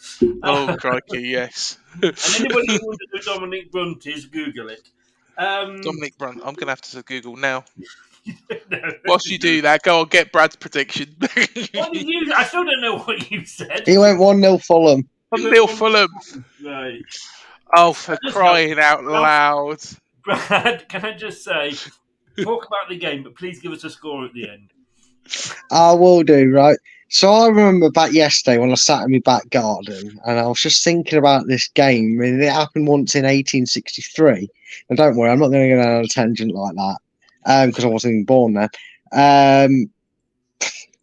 Oh, crikey, yes. And anybody who wonders who Dominic Brunt is, Google it. Dominic Brunt. I'm going to have to Google now. No. Whilst you do that, go on, get Brad's prediction. What did you? I still don't know what you said. He went 1-0 Fulham. 1-0 Fulham. Right. Oh, for crying out loud. Brad, can I just say, talk about the game, but please give us a score at the end. I will do, right? So I remember back yesterday when I sat in my back garden and I was just thinking about this game. I mean, it happened once in 1863. And don't worry, I'm not going to go down on a tangent like that because I wasn't even born then.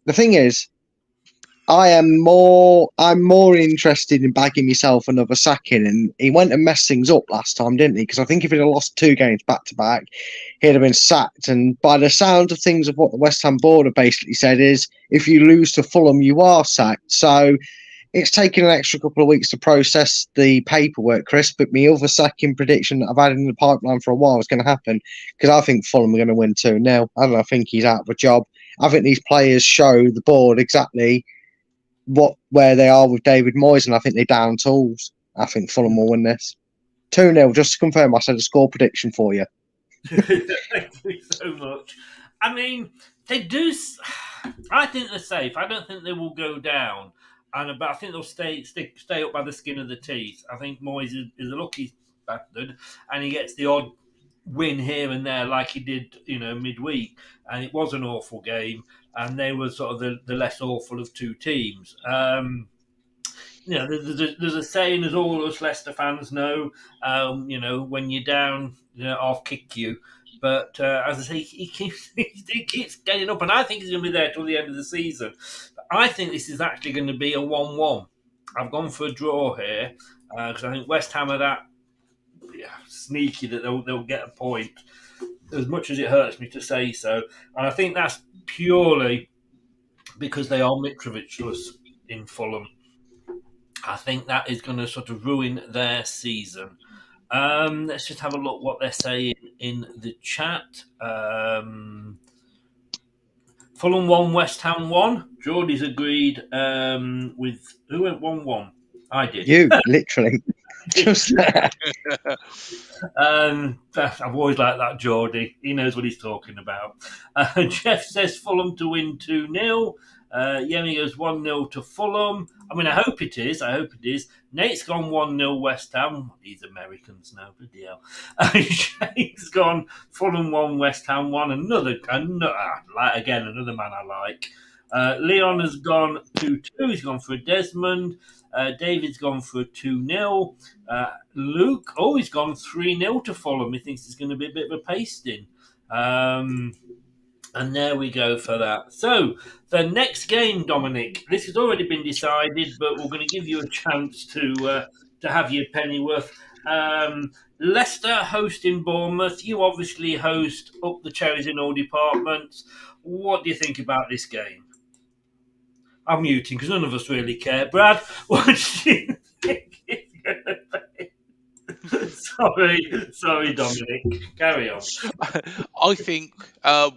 The thing is, I'm more interested in bagging myself another sacking, and he went and messed things up last time, didn't he? Because I think if he'd have lost 2 games back to back, he'd have been sacked. And by the sound of things, of what the West Ham board have basically said is, if you lose to Fulham, you are sacked. So it's taken an extra couple of weeks to process the paperwork, Chris. But my other sacking prediction that I've had in the pipeline for a while is going to happen, because I think Fulham are going to win 2-0. I don't think he's out of a job. I think these players show the board exactly where they are with David Moyes, and I think they're down tools. I think Fulham will win this 2-0. Just to confirm, I said a score prediction for you. Thank you so much. I mean, they do. I think they're safe. I don't think they will go down, but I think they'll stay up by the skin of the teeth. I think Moyes is a lucky bastard, and he gets the odd win here and there, like he did, midweek. And it was an awful game, and they were sort of the less awful of 2 teams. There's a saying, as all us Leicester fans know, when you're down, I'll kick you. But as I say, he keeps getting up, and I think he's going to be there till the end of the season. But I think this is actually going to be a 1-1. I've gone for a draw here because I think West Ham are that sneaky that they'll get a point, as much as it hurts me to say so. And I think that's purely because they are Mitrovic-less in Fulham. I think that is going to sort of ruin their season. Let's just have a look what they're saying in the chat. Fulham 1, West Ham 1. Geordie's agreed with... Who went 1-1? I did. You, literally. Just there. I've always liked that Geordie. He knows what he's talking about. Jeff says Fulham to win 2-0. Yemi goes 1-0 to Fulham. I mean, I hope it is. Nate's gone 1-0 West Ham. These Americans now, bloody hell. Shane's gone Fulham 1, West Ham 1. Another man I like. Leon has gone 2-2. He's gone for a Desmond. David's gone for a 2-0. Luke, he's gone 3-0 to Fulham. He thinks it's going to be a bit of a pasting. And there we go for that. So, the next game, Dominic, this has already been decided, but we're going to give you a chance to have your penny worth. Leicester hosting Bournemouth. You obviously host up the cherries in all departments. What do you think about this game? I'm muting because none of us really care. Brad, what do you think it's going to be? Sorry, Dominic. Carry on. I think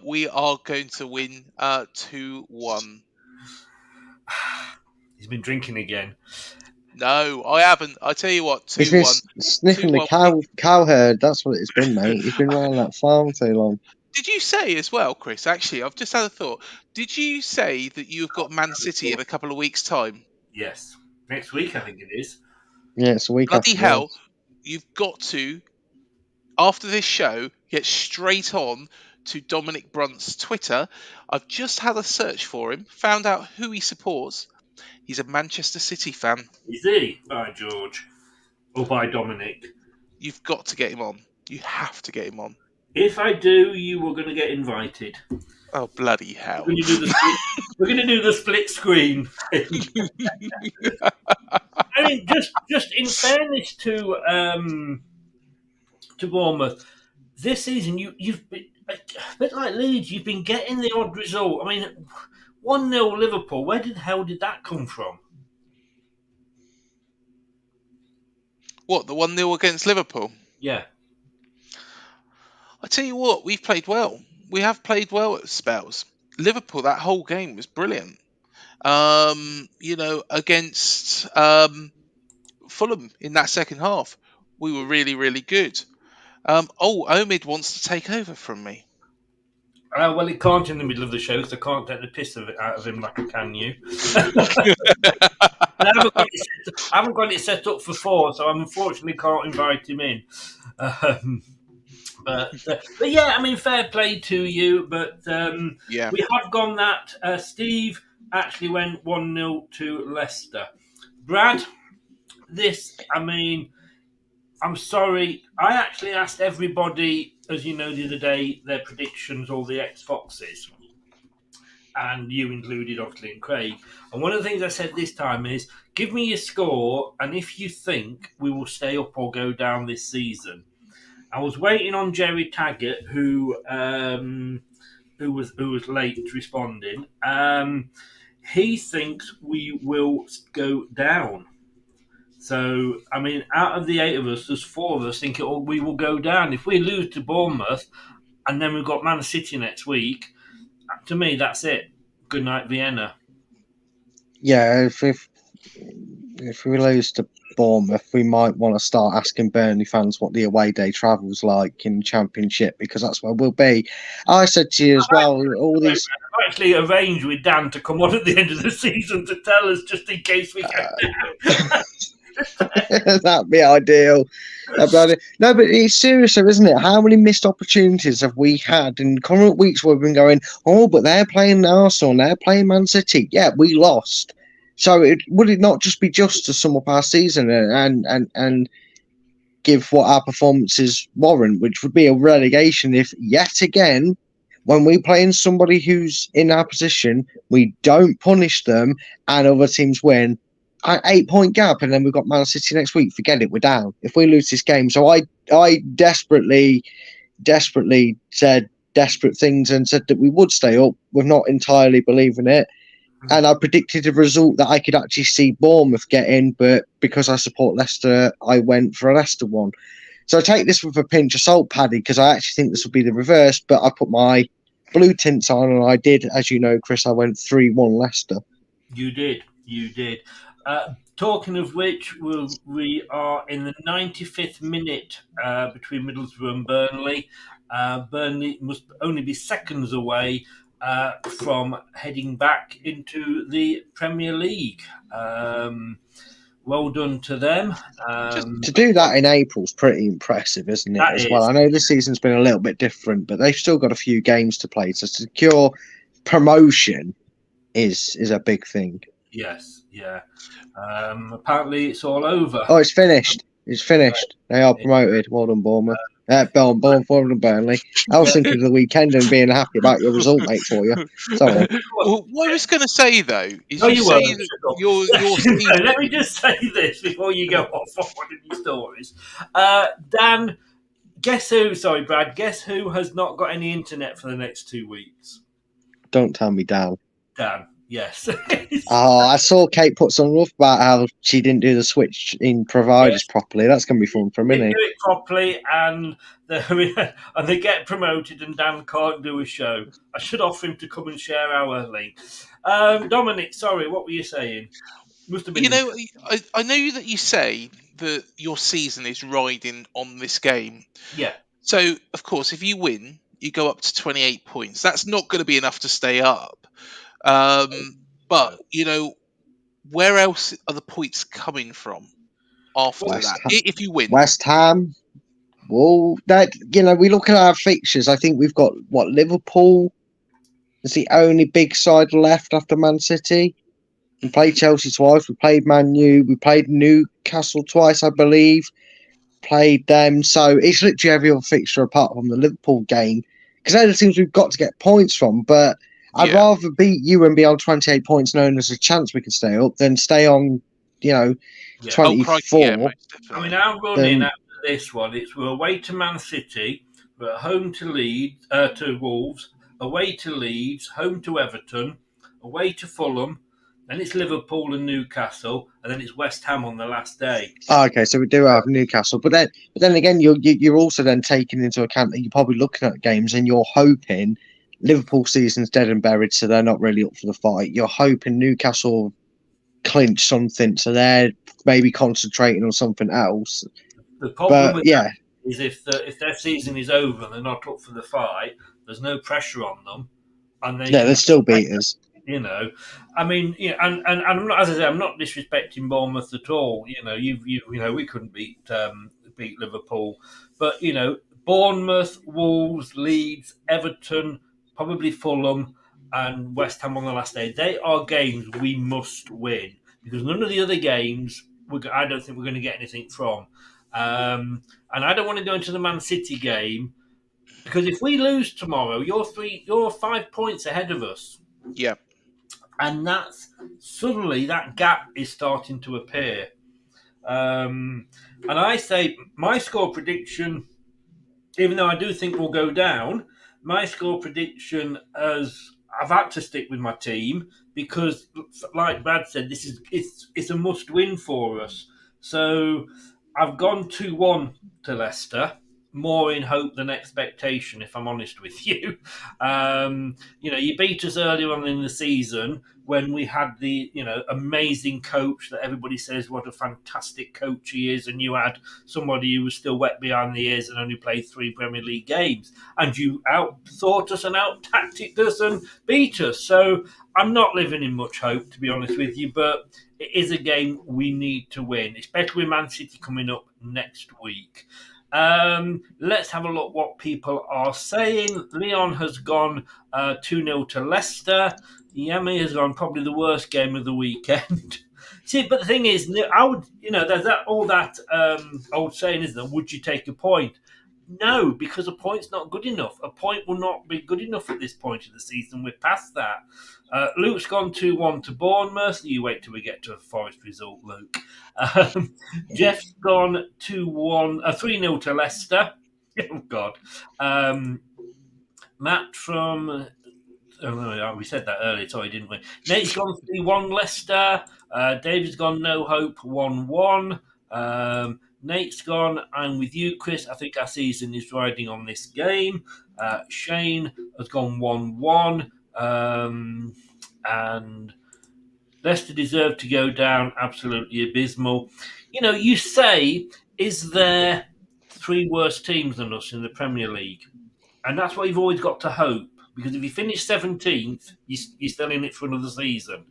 we are going to win 2-1. He's been drinking again. No, I haven't. I tell you what, 2-1. He's been sniffing the cow herd. That's what it's been, mate. He's been around that farm too long. Did you say as well, Chris? Actually, I've just had a thought. Did you say that you've got Man City in a couple of weeks' time? Yes. Next week, I think it is. Yeah, it's a week Bloody after. Hell, you've got to, after this show, get straight on to Dominic Brunt's Twitter. I've just had a search for him, found out who he supports. He's a Manchester City fan. Is he? By George. Or by Dominic. You've got to get him on. You have to get him on. If I do, you were going to get invited. Oh, bloody hell. We're going to do the split screen. I mean, just in fairness to Bournemouth, this season you've been a bit like Leeds. You've been getting the odd result. I mean, 1-0 Liverpool. Where the hell did that come from? What, the 1-0 against Liverpool? Yeah. I tell you what, we've played well. We have played well at spells. Liverpool, that whole game was brilliant. Against Fulham in that second half, we were really, really good. Omid wants to take over from me. Well, it can't in the middle of the show, so I can't take the piss out of him like I can you. I haven't got it set up for 4, so I unfortunately can't invite him in. But yeah, I mean, fair play to you. But we have gone that. Steve actually went 1-0 to Leicester. Brad, I'm sorry. I actually asked everybody, as you know, the other day, their predictions, all the X-Foxes. And you included, obviously, and Craig. And one of the things I said this time is, give me your score, and if you think we will stay up or go down this season. I was waiting on Jerry Taggart, who was late responding. He thinks we will go down. So, I mean, out of the 8 of us, there's 4 of us think we will go down. If we lose to Bournemouth, and then we've got Man City next week, to me, that's it. Good night, Vienna. Yeah, if we lose to Bournemouth, we might want to start asking Burnley fans what the away day travel's like in Championship, because that's where we'll be. I said to you as well, I've actually arranged with Dan to come on at the end of the season to tell us, just in case we go down. That'd be ideal. No, but it's serious, though, isn't it? How many missed opportunities have we had in current weeks where we've been going, but they're playing Arsenal, they're playing Man City. Yeah, we lost. So would it not just be just to sum up our season and give what our performances warrant, which would be a relegation if, yet again, when we play in somebody who's in our position, we don't punish them and other teams win, 8-point gap, and then we've got Man City next week. Forget it, we're down. If we lose this game, so I desperately said desperate things and said that we would stay up. We're not entirely believing it, and I predicted a result that I could actually see Bournemouth get in, but because I support Leicester, I went for a Leicester one. So I take this with a pinch of salt, Paddy, because I actually think this will be the reverse. But I put my blue tints on, and I did, as you know, Chris. I went 3-1 Leicester. You did. Talking of which, we are in the 95th minute between Middlesbrough and Burnley. Burnley must only be seconds away from heading back into the Premier League. Well done to them. To do that in April is pretty impressive, isn't it? Well, I know this season's been a little bit different, but they've still got a few games to play. To secure promotion is a big thing. Yes, yeah. Apparently, it's all over. Oh, it's finished. They are promoted. Well done, Bournemouth. Burnley. I was thinking of the weekend and being happy about your result, mate, for you. Sorry. Well, what I was going to say, though, is your Let me just say this before you go off on one of your stories. Dan, guess who? Sorry, Brad. Guess who has not got any internet for the next 2 weeks? Don't tell me, Dan. Dan. Yes. I saw Kate put some stuff about how she didn't do the switch in providers properly. That's going to be fun for a minute. They do it properly, and they get promoted, and Dan can't do a show. I should offer him to come and share our link. Dominic, sorry, what were you saying? Must have been. You know, I know that you say that your season is riding on this game. Yeah. So, of course, if you win, you go up to 28 points. That's not going to be enough to stay up. But you know, where else are the points coming from after that? If you win, West Ham. Well, we look at our fixtures. I think we've got Liverpool. It's the only big side left after Man City. We played Chelsea twice. We played Man U. We played Newcastle twice, I believe. Played them. So it's literally every other fixture apart from the Liverpool game, because they're the teams we've got to get points from. But I'd rather beat you and be on 28 points, knowing there's a chance we can stay up, than stay on, 24. I mean, our running after this one, we're away to Man City, we're at home to Wolves, away to Leeds, home to Everton, away to Fulham, then it's Liverpool and Newcastle, and then it's West Ham on the last day. Oh, okay, so we do have Newcastle, but then again, you're also then taking into account that you're probably looking at games and you're hoping Liverpool season's dead and buried, so they're not really up for the fight. You're hoping Newcastle clinch something, so they're maybe concentrating on something else. The problem is if their season is over and they're not up for the fight, there's no pressure on them, and they they'll still beat us. You know, I mean, and I'm not, as I say, I'm not disrespecting Bournemouth at all. We couldn't beat Liverpool, but Bournemouth, Wolves, Leeds, Everton, probably Fulham, and West Ham on the last day. They are games we must win because none of the other games I don't think we're going to get anything from. And I don't want to go into the Man City game because if we lose tomorrow, you're 5 points ahead of us. Yeah. And suddenly that gap is starting to appear. And I say my score prediction, even though I do think we'll go down, my score prediction I've had to stick with my team because, like Brad said, it's a must win for us. So I've gone 2-1 to Leicester. More in hope than expectation, if I'm honest with you. You beat us earlier on in the season when we had the amazing coach that everybody says what a fantastic coach he is, and you had somebody who was still wet behind the ears and only played 3 Premier League games, and you out-thought us and out-tacticked us and beat us. So I'm not living in much hope, to be honest with you, but it is a game we need to win, especially with Man City coming up next week. Let's have a look what people are saying. Leon has gone 2-0 to Leicester. Yami has gone probably the worst game of the weekend. See, but the thing is, I would, there's that old saying, isn't there? Would you take a point? No, because a point's not good enough. A point will not be good enough at this point of the season. We're past that. Luke's gone 2-1 to Bournemouth. You wait till we get to a Forest result, Luke. Jeff's gone 3-0 to Leicester. Oh, God. Matt from... Oh, no, we said that earlier, sorry, didn't we? Nate's gone 3-1 Leicester. David's gone no hope 1-1. Nate's gone, I'm with you, Chris. I think our season is riding on this game. Shane has gone 1-1. And Leicester deserve to go down. Absolutely abysmal. You say, is there 3 worse teams than us in the Premier League? And that's what you've always got to hope. Because if you finish 17th, you're still in it for another season.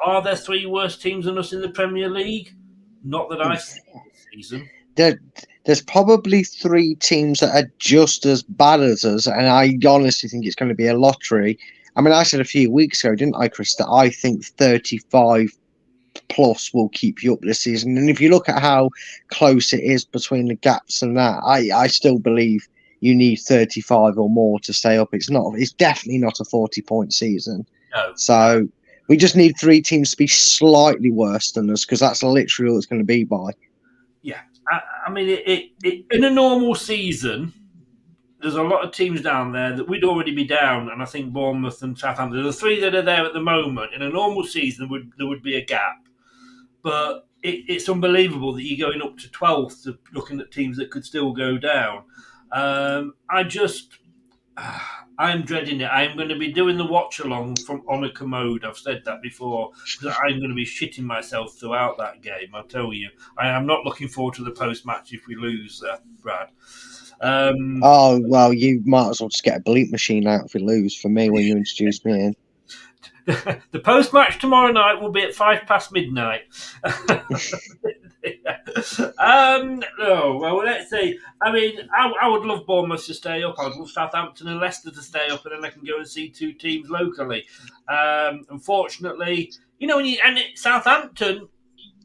Are there 3 worse teams than us in the Premier League? Not that I've seen this season. There's probably 3 teams that are just as bad as us, and I honestly think it's going to be a lottery. I mean, I said a few weeks ago, didn't I, Chris, that I think 35 plus will keep you up this season. And if you look at how close it is between the gaps and that, I still believe you need 35 or more to stay up. It's definitely not a 40-point season. No. So we just need 3 teams to be slightly worse than us, because that's literally all it's going to be by. Yeah. I mean, it in a normal season, there's a lot of teams down there that we'd already be down, and I think Bournemouth and Southampton, the 3 that are there at the moment, in a normal season, there would be a gap. But it's unbelievable that you're going up to 12th, looking at teams that could still go down. I'm dreading it. I'm going to be doing the watch along on a commode. I've said that before, because I'm going to be shitting myself throughout that game. I tell you, I am not looking forward to the post match if we lose, Brad. Oh well, you might as well just get a bleep machine out if we lose. For me, when you introduce me in. The post match tomorrow night will be at 5 midnight. Well, let's see. I mean, I would love Bournemouth to stay up. I would love Southampton and Leicester to stay up, and then I can go and see 2 teams locally. Unfortunately, Southampton,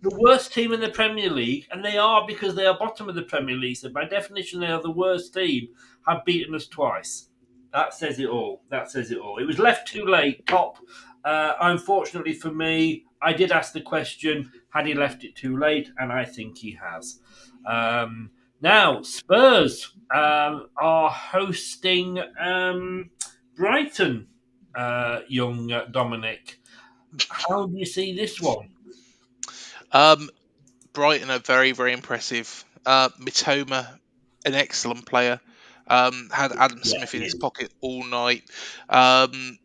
the worst team in the Premier League, and they are because they are bottom of the Premier League. So by definition, they are the worst team. Have beaten us twice. That says it all. It was left too late. Top. Unfortunately for me, I did ask the question, had he left it too late? And I think he has. Now, Spurs are hosting Brighton, young Dominic. How do you see this one? Brighton are very, very impressive. Mitoma, an excellent player. Had Adam Smith in his pocket all night.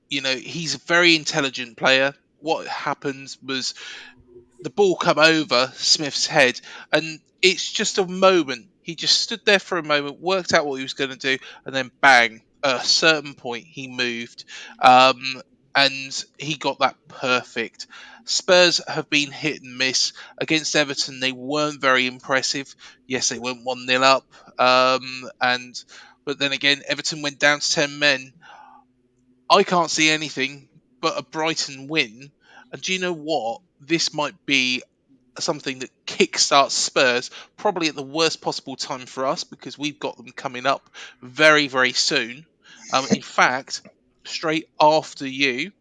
He's a very intelligent player. What happened was the ball come over Smith's head, and it's just a moment. He just stood there for a moment, worked out what he was going to do, and then bang! At a certain point, he moved, and he got that perfect. Spurs have been hit and miss against Everton. They weren't very impressive. Yes, they went 1-0 up, but then again, Everton went down to 10 men. I can't see anything but a Brighton win. And do you know what? This might be something that kickstarts Spurs probably at the worst possible time for us, because we've got them coming up very, very soon. In fact, straight after you,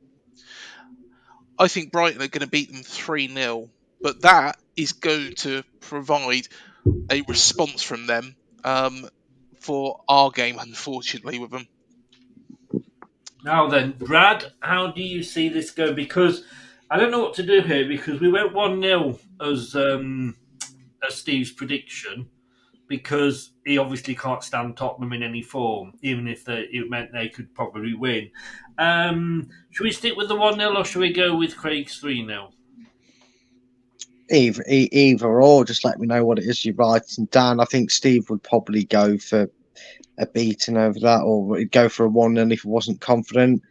I think Brighton are going to beat them 3-0. But that is going to provide a response from them for our game, unfortunately, with them. Now then, Brad, how do you see this go? Because I don't know what to do here, because we went 1-0 as Steve's prediction, because he obviously can't stand Tottenham in any form, even if it meant they could probably win. Should we stick with the 1-0 or should we go with Craig's 3-0? Either or, just let me know what it is you're writing down. I think Steve would probably go for a beating over that, or he'd go for a 1-0 if he wasn't confident.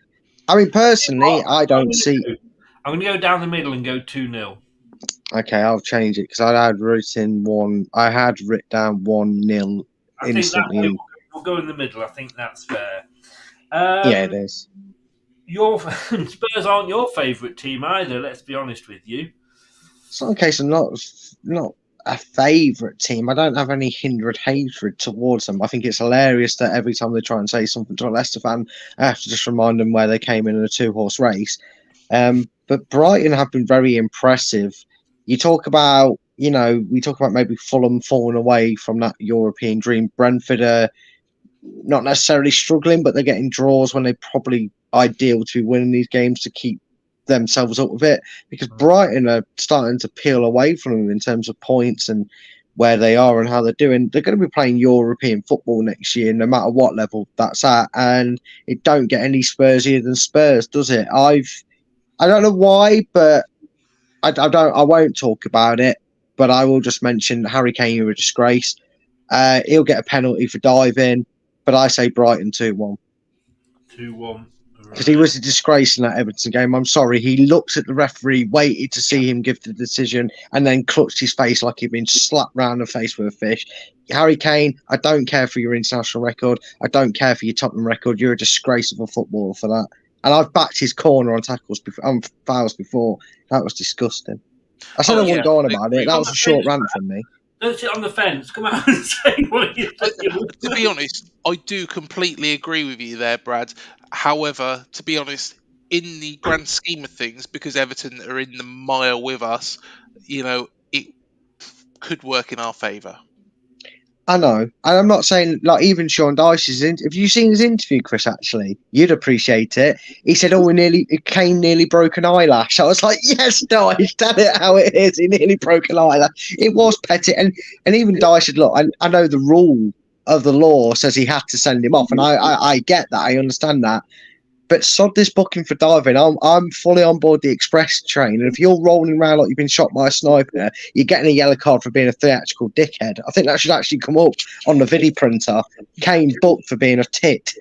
I mean, personally, I don't see. I'm going to go down the middle and go 2-0. Okay, I'll change it because I had written one. I had written down 1-0 instantly. We'll go in the middle. I think that's fair. Yeah, it is. Your Spurs aren't your favourite team either. Let's be honest with you. It's not a case of not a favourite team. I don't have any hindered hatred towards them. I think it's hilarious that every time they try and say something to a Leicester fan, I have to just remind them where they came in a 2-horse race. But Brighton have been very impressive. You talk about, we talk about maybe Fulham falling away from that European dream. Brentford are not necessarily struggling, but they're getting draws when they're probably ideal to be winning these games to keep themselves up with it, because Brighton are starting to peel away from them in terms of points and where they are and how they're doing. They're going to be playing European football next year, no matter what level that's at, and it don't get any Spursier than Spurs, does it? I don't know why, but I won't talk about it, but I will just mention Harry Kane, you're a disgrace. He'll get a penalty for diving, but I say Brighton 2-1. 2-1. Because he was a disgrace in that Everton game. I'm sorry. He looked at the referee, waited to see him give the decision, and then clutched his face like he'd been slapped round the face with a fish. Harry Kane, I don't care for your international record. I don't care for your Tottenham record. You're a disgrace of a footballer for that. And I've backed his corner on tackles on fouls before. That was disgusting. I said I wouldn't go on about it. That was a short rant from me. Don't sit on the fence. Come out and say what you think. To be honest, I do completely agree with you there, Brad. However, to be honest, in the grand scheme of things, because Everton are in the mire with us, it could work in our favour. I know. And I'm not saying, like, even Sean Dyche's have you seen his interview, Chris, actually? You'd appreciate it. He said, Kane nearly broke an eyelash. I was like, yes, Dyche, tell it how it is. He nearly broke an eyelash. It was petty. And even Dyche said, look, I know the rule of the law says he had to send him off. And I get that. I understand that. But sod this booking for diving. I'm fully on board the express train. And if you're rolling around like you've been shot by a sniper, you're getting a yellow card for being a theatrical dickhead. I think that should actually come up on the video printer. Kane booked for being a tit.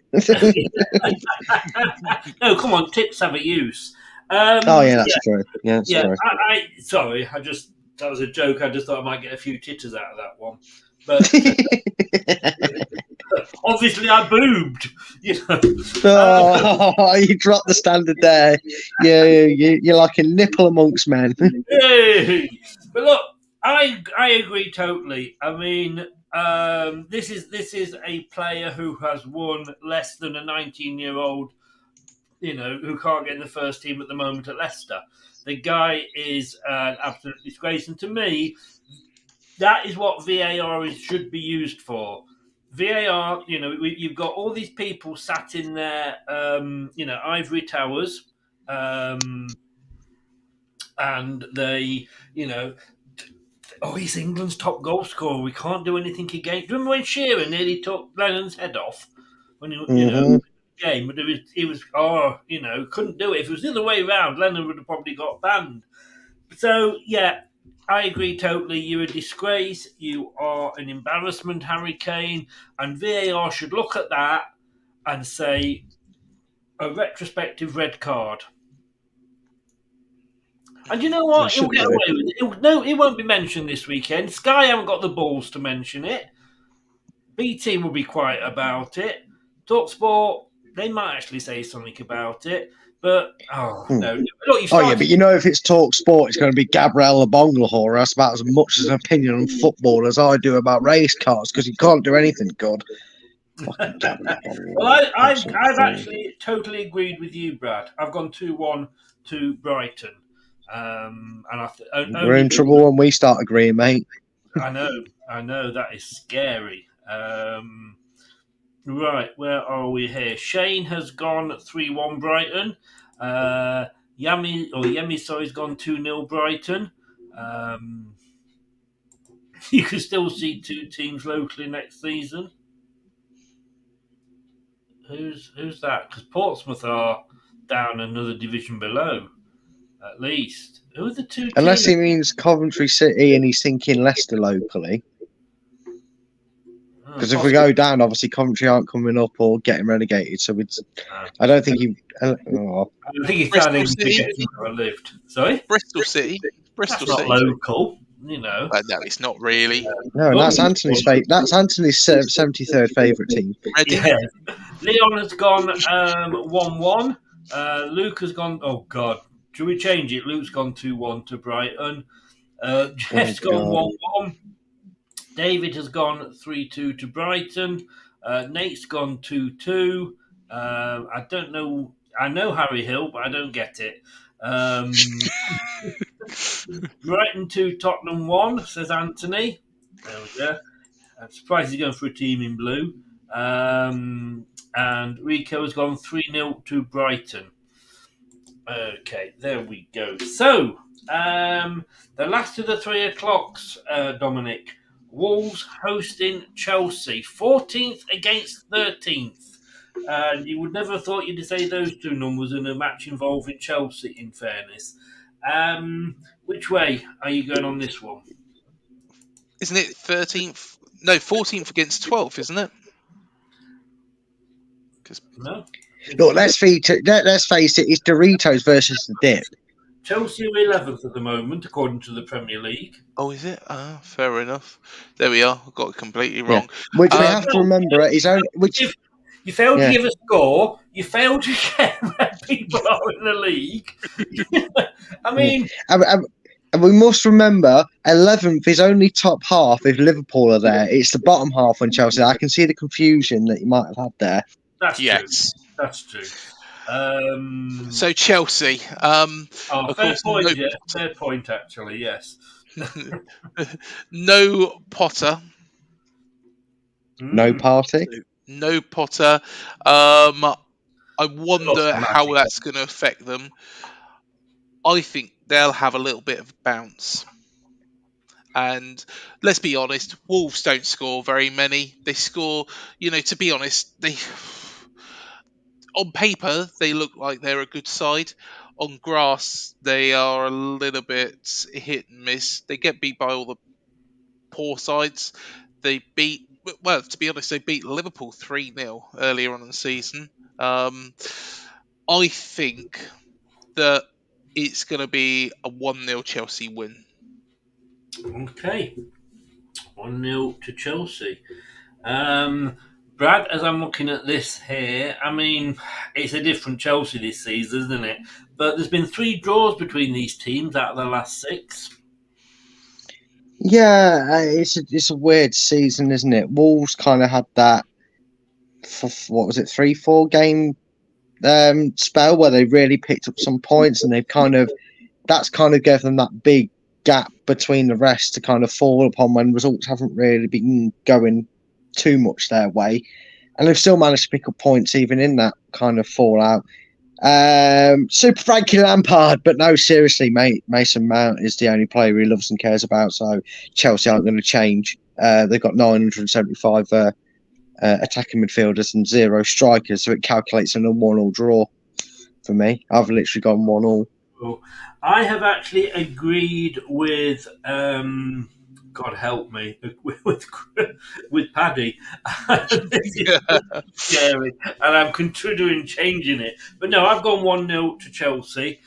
No, come on. Tits have a use. That's true. Yeah, true. Sorry, that was a joke. I just thought I might get a few titters out of that one. But obviously I boobed, you dropped the standard there. Yeah, you're like a nipple amongst men. Hey. But look, I agree totally. I mean, this is a player who has won less than a 19-year-old, who can't get in the first team at the moment at Leicester. The guy is an absolute disgrace, and to me, that is what VAR should be used for. VAR, you've got all these people sat in their, ivory towers, and they, he's England's top goal scorer. We can't do anything against. Remember when Shearer nearly took Lennon's head off when he, game? But couldn't do it. If it was the other way around, Lennon would have probably got banned. So, yeah, I agree totally. You're a disgrace. You are an embarrassment, Harry Kane. And VAR should look at that and say a retrospective red card. And you know what? He'll get away with it. No, it won't be mentioned this weekend. Sky haven't got the balls to mention it. BT will be quiet about it. TalkSport, they might actually say something about it. But, no. Look, but you know, if it's Talk Sport, it's going to be Gabriella Bonglahor. That's about as much as an opinion on football as I do about race cars, because he can't do anything good. Well, I've actually totally agreed with you, Brad. I've gone 2-1 to Brighton. We're in trouble when we start agreeing, mate. I know, that is scary. Right, where are we here? Shane has gone 3-1 Brighton. Yemi, sorry, has gone 2-0 Brighton. You can still see two teams locally next season. Who's that? Because Portsmouth are down another division below, at least. Who are the two teams? Unless he means Coventry City and he's thinking Leicester locally. Because if we go down, obviously Coventry aren't coming up or getting relegated. So I don't think he. I don't think he's planning to get where I lived. Sorry, Bristol City. Bristol That's City. not local, you know. No, it's not really. No, that's Anthony's That's Anthony's 73rd favourite team. Yeah. Leon has gone 1-1. Luke has gone. Oh God, should we change it? Luke's gone 2-1 to Brighton. Jeff's gone 1-1. David has gone 3-2 to Brighton. Nate's gone 2-2. I don't know. I know Harry Hill, but I don't get it. Brighton 2, Tottenham 1, says Anthony. There we go. I'm surprised he's going for a team in blue. And Rico has gone 3-0 to Brighton. Okay, there we go. So, the last of the 3 o'clocks, Dominic. Wolves hosting Chelsea, 14th against 13th. And you would never have thought you'd say those two numbers in a match involving Chelsea, in fairness. Which way are you going on this one? Isn't it 13th? No, 14th against 12th, isn't it? No. Look, let's face it, it's Doritos versus the dip. Chelsea are 11th at the moment, according to the Premier League. Oh, is it? Fair enough. There we are. Got it completely wrong. Yeah. Which we have to remember, you failed to give a score. You failed to get where people are in the league. I mean... And we must remember, 11th is only top half if Liverpool are there. It's the bottom half when Chelsea. I can see the confusion that you might have had there. That's true. That's true. So Chelsea. Fair point, actually, yes. No Potter. No party. No Potter. I wonder how that's going to affect them. I think they'll have a little bit of bounce. And let's be honest, Wolves don't score very many. They score, to be honest, on paper, they look like they're a good side. On grass, they are a little bit hit and miss. They get beat by all the poor sides. To be honest, they beat Liverpool 3-0 earlier on in the season. I think that it's going to be a 1-0 Chelsea win. Okay. 1-0 to Chelsea. Brad, as I'm looking at this here, I mean, it's a different Chelsea this season, isn't it? But there's been 3 draws between these teams out of the last 6. Yeah, it's a weird season, isn't it? Wolves kind of had that, 3-4 game spell where they really picked up some points, and that's kind of gave them that big gap between the rest to kind of fall upon when results haven't really been going too much their way, and they've still managed to pick up points even in that kind of fallout. Super Frankie Lampard, but no, seriously, mate, Mason Mount is the only player he loves and cares about, so Chelsea aren't going to change. They've got 975 attacking midfielders and 0 strikers, so it calculates in a 1-1 draw for me. I've literally gone 1-1. Well, I have actually agreed with, God help me, with Paddy. This is scary, and I'm considering changing it. But no, I've gone 1-0 to Chelsea.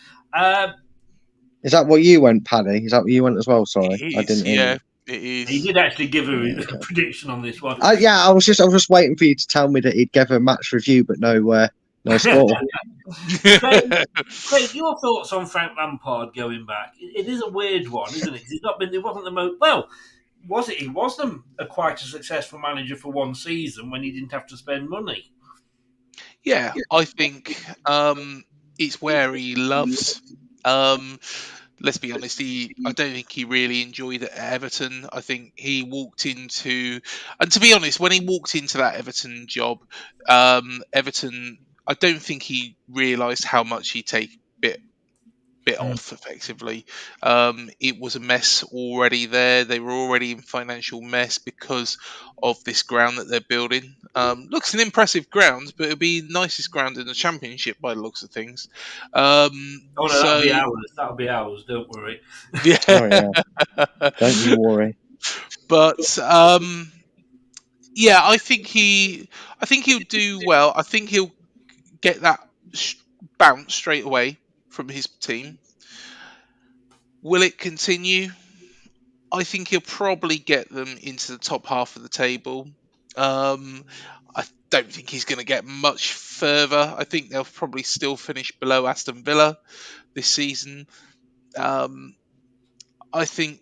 Is that what you went, Paddy? Is that what you went as well? Sorry, I It is, didn't hear yeah, you. it He is. did actually give a Okay. prediction on this one. Yeah, I was just waiting for you to tell me that he'd give a match review, but no score. Craig, your thoughts on Frank Lampard going back? It is a weird one, isn't it? 'Cause he's not been. It wasn't the most well. Was it? He wasn't quite a successful manager for one season when he didn't have to spend money. Yeah, I think it's where he loves. Let's be honest, I don't think he really enjoyed it at Everton. I think he walked into, and to be honest, when he walked into that Everton job, Everton, I don't think he realised how much he'd take bit off effectively. It was a mess already there. They were already in financial mess because of this ground that they're building. Looks an impressive ground, but it'll be the nicest ground in the championship by the looks of things. Oh no, that'll So be ours. That'll be ours. Don't worry. yeah, Oh yeah, don't you worry. but yeah, I think he'll do well. I think he'll get that bounce straight away from his team. Will it continue? I think he'll probably get them into the top half of the table. I don't think he's going to get much further. I think they'll probably still finish below Aston Villa this season. I think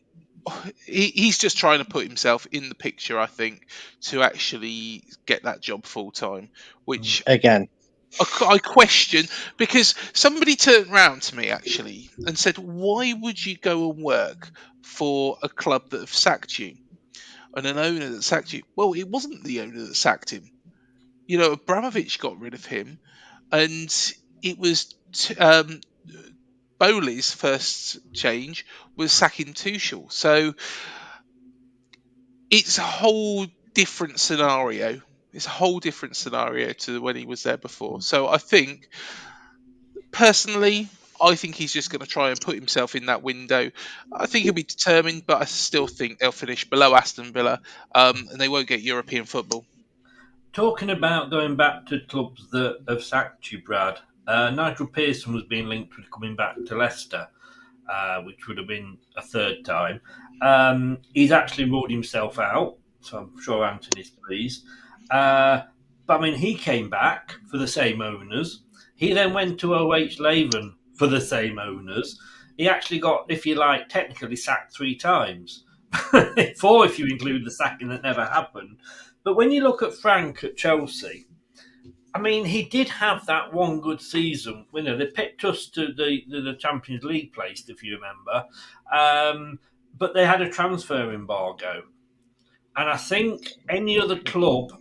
he's just trying to put himself in the picture, I think, to actually get that job full time, which Again. I question, because somebody turned round to me actually and said, "Why would you go and work for a club that have sacked you and an owner that sacked you?" Well, it wasn't the owner that sacked him. You know, Abramovich got rid of him, and it was Bowley's first change was sacking Tuchel. So it's a whole different scenario. It's a whole different scenario to when he was there before. So I think, personally, I think he's just going to try and put himself in that window. I think he'll be determined, but I still think they'll finish below Aston Villa, and they won't get European football. Talking about going back to clubs that have sacked you, Brad. Nigel Pearson was being linked with coming back to Leicester, which would have been a third time. He's actually ruled himself out, so I'm sure Anthony's pleased. But I mean, he came back for the same owners. He then went to OH Leuven for the same owners. He actually got, if you like, technically sacked 3 times. 4 if you include the sacking that never happened. But when you look at Frank at Chelsea, I mean, he did have that one good season. You know, they picked us to the Champions League place, if you remember. But they had a transfer embargo. And I think any other club,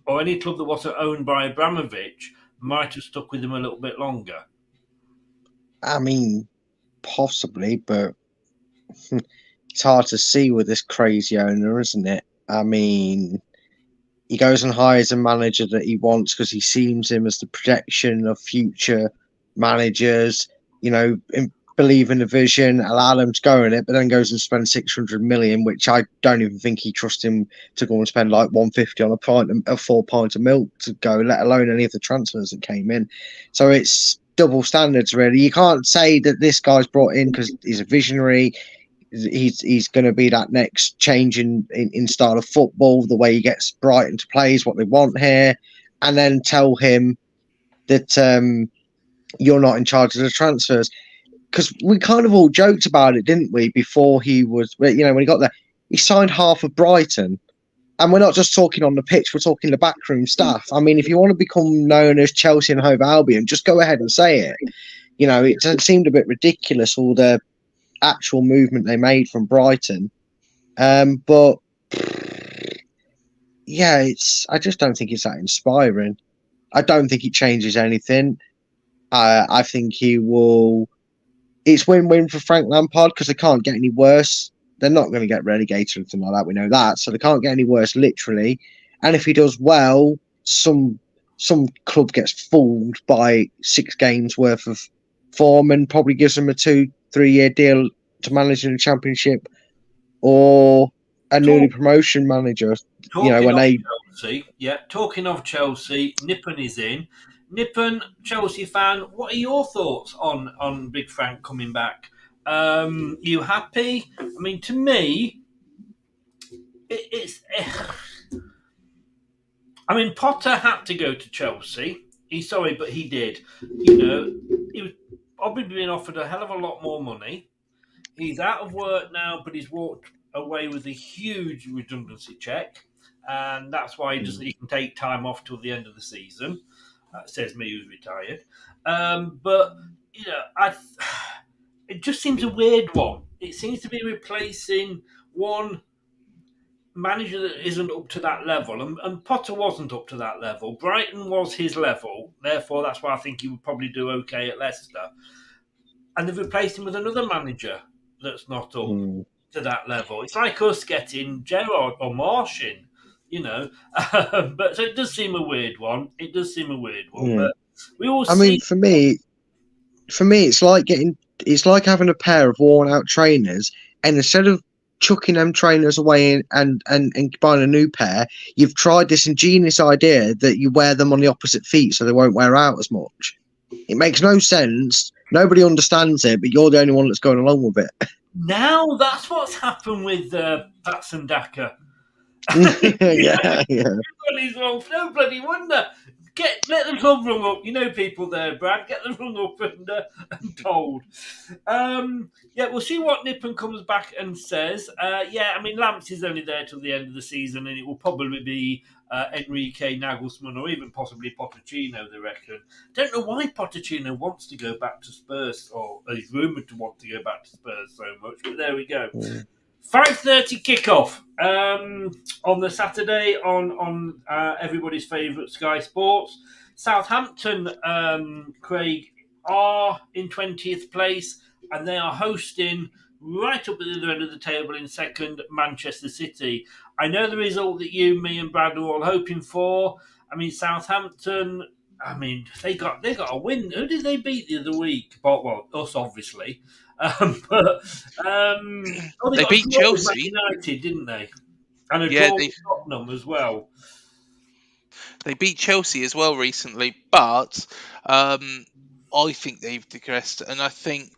or any club that wasn't owned by Abramovich, might have stuck with him a little bit longer. I mean, possibly, but it's hard to see with this crazy owner, isn't it? I mean, he goes and hires a manager that he wants because he sees him as the projection of future managers, you know, believe in the vision, allow them to go in it, but then goes and spends 600 million, which I don't even think he trusts him to go and spend like 150 on a 4 pints of milk to go, let alone any of the transfers that came in. So it's double standards, really. You can't say that this guy's brought in because he's a visionary. He's going to be that next change in style of football, the way he gets Brighton to play is what they want here, and then tell him that you're not in charge of the transfers. Because we kind of all joked about it, didn't we, before he was, you know, when he got there, he signed half of Brighton. And we're not just talking on the pitch, we're talking the backroom staff. I mean, if you want to become known as Chelsea and Hove Albion, just go ahead and say it. You know, it seemed a bit ridiculous, all the actual movement they made from Brighton. But yeah, I just don't think it's that inspiring. I don't think it changes anything. I think he will. It's win-win for Frank Lampard because they can't get any worse. They're not going to get relegated or anything like that. We know that, so they can't get any worse, literally. And if he does well, some club gets fooled by 6 games worth of form and probably gives them a 2-3 year deal to manage in the Championship, or a newly promotion manager. When they Chelsea, talking of Chelsea, Nippon is in. Nippon, Chelsea fan, what are your thoughts on Big Frank coming back? You happy? I mean, to me, it's. I mean, Potter had to go to Chelsea. He's sorry, but he did. He was probably being offered a hell of a lot more money. He's out of work now, but he's walked away with a huge redundancy check, and that's why he can take time off till the end of the season. Says me, who's retired. But it just seems a weird one. It seems to be replacing one manager that isn't up to that level, and Potter wasn't up to that level. Brighton was his level, therefore that's why I think he would probably do okay at Leicester. And they've replaced him with another manager that's not up to that level. It's like us getting Gerrard or Marsh in, but so it does seem a weird one. But we all. I mean, for me, it's like having a pair of worn out trainers, and instead of chucking them trainers away and buying a new pair, you've tried this ingenious idea that you wear them on the opposite feet so they won't wear out as much. It makes no sense. Nobody understands it, but you're the only one that's going along with it. Now that's what's happened with Patson Daka. yeah. Everybody's wrong. No bloody wonder. Let the club rung up. You know people there, Brad. Get them rung up and told. We'll see what Nippon comes back and says. I mean, Lamps is only there till the end of the season, and it will probably be Enrique, Nagelsmann, or even possibly Pochettino, they reckon. Don't know why Pochettino wants to go back to Spurs, or is rumoured to want to go back to Spurs so much, but there we go. 5:30 kickoff on the Saturday on everybody's favourite Sky Sports. Southampton, Craig, are in 20th place, and they are hosting right up at the other end of the table in second, Manchester City. I know the result that you, me, and Brad are all hoping for. I mean, Southampton. I mean, they got a win. Who did they beat the other week? Well, us obviously. They beat Chelsea. United, didn't they? And a draw with Tottenham as well. They beat Chelsea as well recently, but I think they've digressed, and I think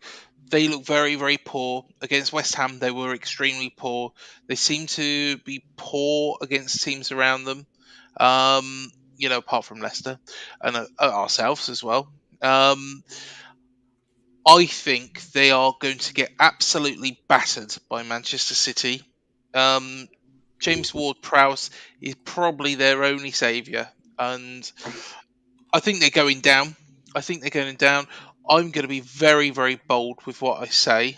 they look very, very poor. Against West Ham, they were extremely poor. They seem to be poor against teams around them, apart from Leicester and ourselves as well. I think they are going to get absolutely battered by Manchester City. James Ward-Prowse is probably their only saviour, and I think they're going down. I'm going to be very, very bold with what I say,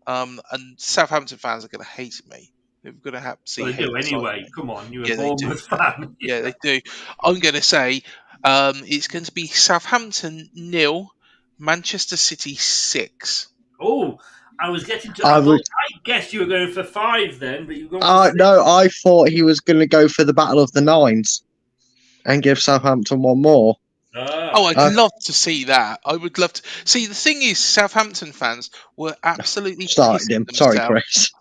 and Southampton fans are going to hate me. They're going to have to see. Well, they do anyway. Come on, you're a Bournemouth fan. Yeah, they do. I'm going to say it's going to be Southampton 0, Manchester City 6. Oh, I was getting to. I guess you were going for 5 then, but you've gone for 6. No, I thought he was going to go for the Battle of the Nines and give Southampton one more. I'd love to see that. I would love to see. The thing is, Southampton fans were absolutely started him. Sorry, Chris.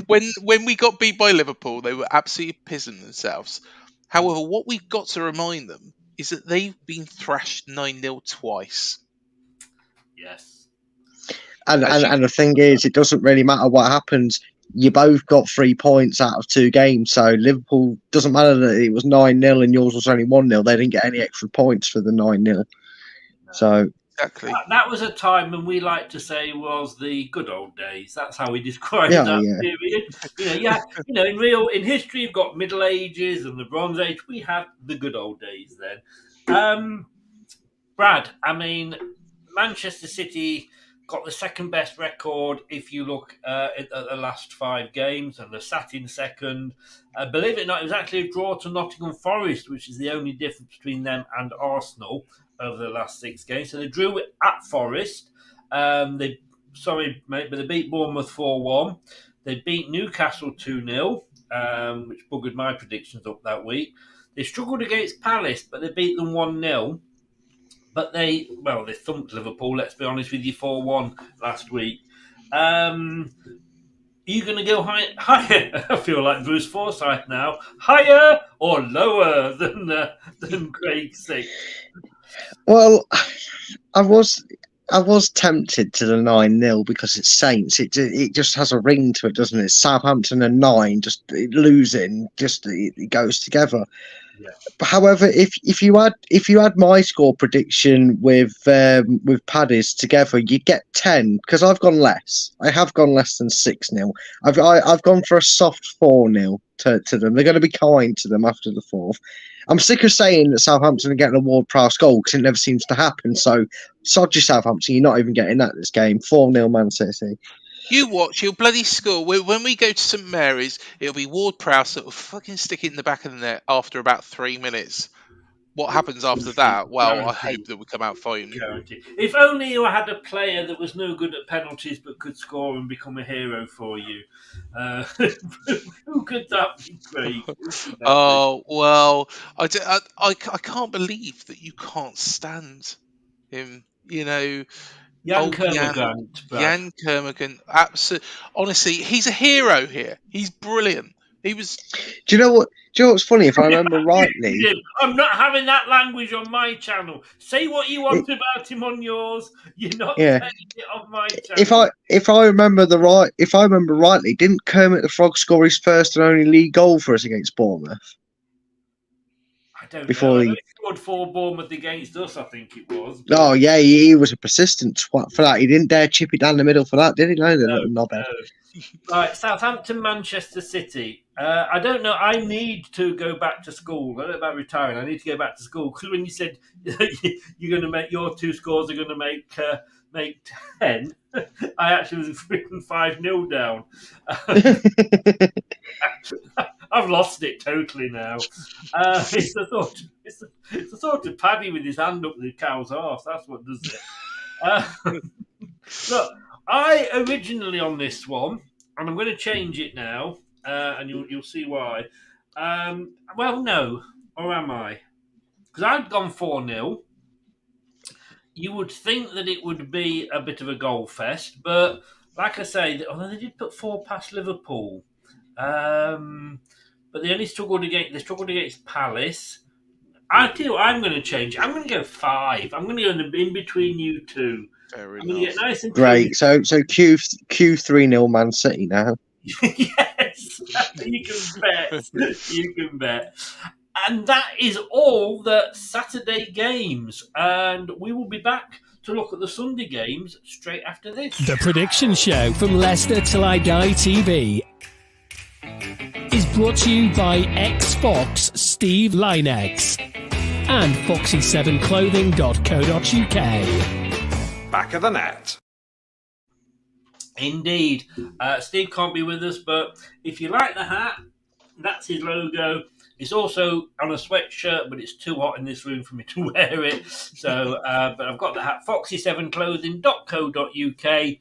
when we got beat by Liverpool, they were absolutely pissing themselves. However, what we've got to remind them is that they've been thrashed 9-0 twice. Yes. And the thing is, it doesn't really matter what happens. You both got 3 points out of 2 games. So Liverpool, doesn't matter that it was 9-0 and yours was only 1-0. They didn't get any extra points for the 9-0. So exactly. That was a time when we like to say was the good old days. That's how we describe that period. In history, you've got Middle Ages and the Bronze Age. We had the good old days then. Brad, I mean, Manchester City got the second best record if you look at the last 5 games, and they're sat in second. Believe it or not, it was actually a draw to Nottingham Forest, which is the only difference between them and Arsenal over the last 6 games. So they drew it at Forest. They beat Bournemouth 4-1. They beat Newcastle 2-0, which buggered my predictions up that week. They struggled against Palace, but they beat them 1-0. But they thumped Liverpool, let's be honest with you, 4-1 last week. Are you going to go higher? I feel like Bruce Forsyth now. Higher or lower than Craig 6? Well, I was tempted to the 9-0 because it's Saints. It just has a ring to it, doesn't it? Southampton and 9, just losing, it goes together. Yeah. However, if you had my score prediction with Paddy's together, you get 10 because I've gone less. I have gone less than 6-0. I've gone for a soft 4-0 to them. They're going to be kind to them after the fourth. I'm sick of saying that Southampton are getting a Ward-Prowse goal because it never seems to happen. So, sod you, Southampton. You're not even getting that this game. 4-0 Man City. You watch, you'll bloody score. When we go to St Mary's, it'll be Ward-Prowse that will fucking stick it in the back of the net after about 3 minutes. What happens after that? Well, I hope that we come out fighting. If only you had a player that was no good at penalties but could score and become a hero for you. Who could that be, Craig? Oh, well, I can't believe that you can't stand him. You know, Jan Kermorgant. Jan Kermorgant. Absolutely. Honestly, he's a hero here. He's brilliant. He was. Do you know what's funny? If I remember rightly, I'm not having that language on my channel. Say what you want about him on yours. You're not saying it on my channel. If I remember rightly, didn't Kermit the Frog score his first and only league goal for us against Bournemouth? I don't know. He scored 4 Bournemouth against us, I think it was. Oh yeah, he was a persistent twat for that. He didn't dare chip it down the middle for that, did he? No. Right, Southampton, Manchester City. I don't know. I need to go back to school. I don't know about retiring. I need to go back to school because when you said you're going to make your 2 scores are going to make 10, I actually was freaking 5-0 down. I've lost it totally now. It's the sort of Paddy with his hand up the cow's arse. That's what does it. Look, I originally on this one, and I'm going to change it now, and you'll see why. Well, no, or am I? Because I'd gone 4-0. You would think that it would be a bit of a goal fest, but like I say, although they did put 4 past Liverpool, but they only struggled against Palace. I tell you what, I'm going to change. I'm going to go 5. I'm going to go in between you two. Very I'm going to get nice and great. So Q 3-0 Man City now. Yes, you can bet. You can bet. And that is all the Saturday games. And we will be back to look at the Sunday games straight after this. The Prediction Show from Leicester Till I Die TV is brought to you by ex-Fox Steve Linex and foxy7clothing.co.uk. Back of the net. Indeed. Steve can't be with us, but if you like the hat, that's his logo. It's also on a sweatshirt, but it's too hot in this room for me to wear it. So, but I've got the hat, foxy7clothing.co.uk.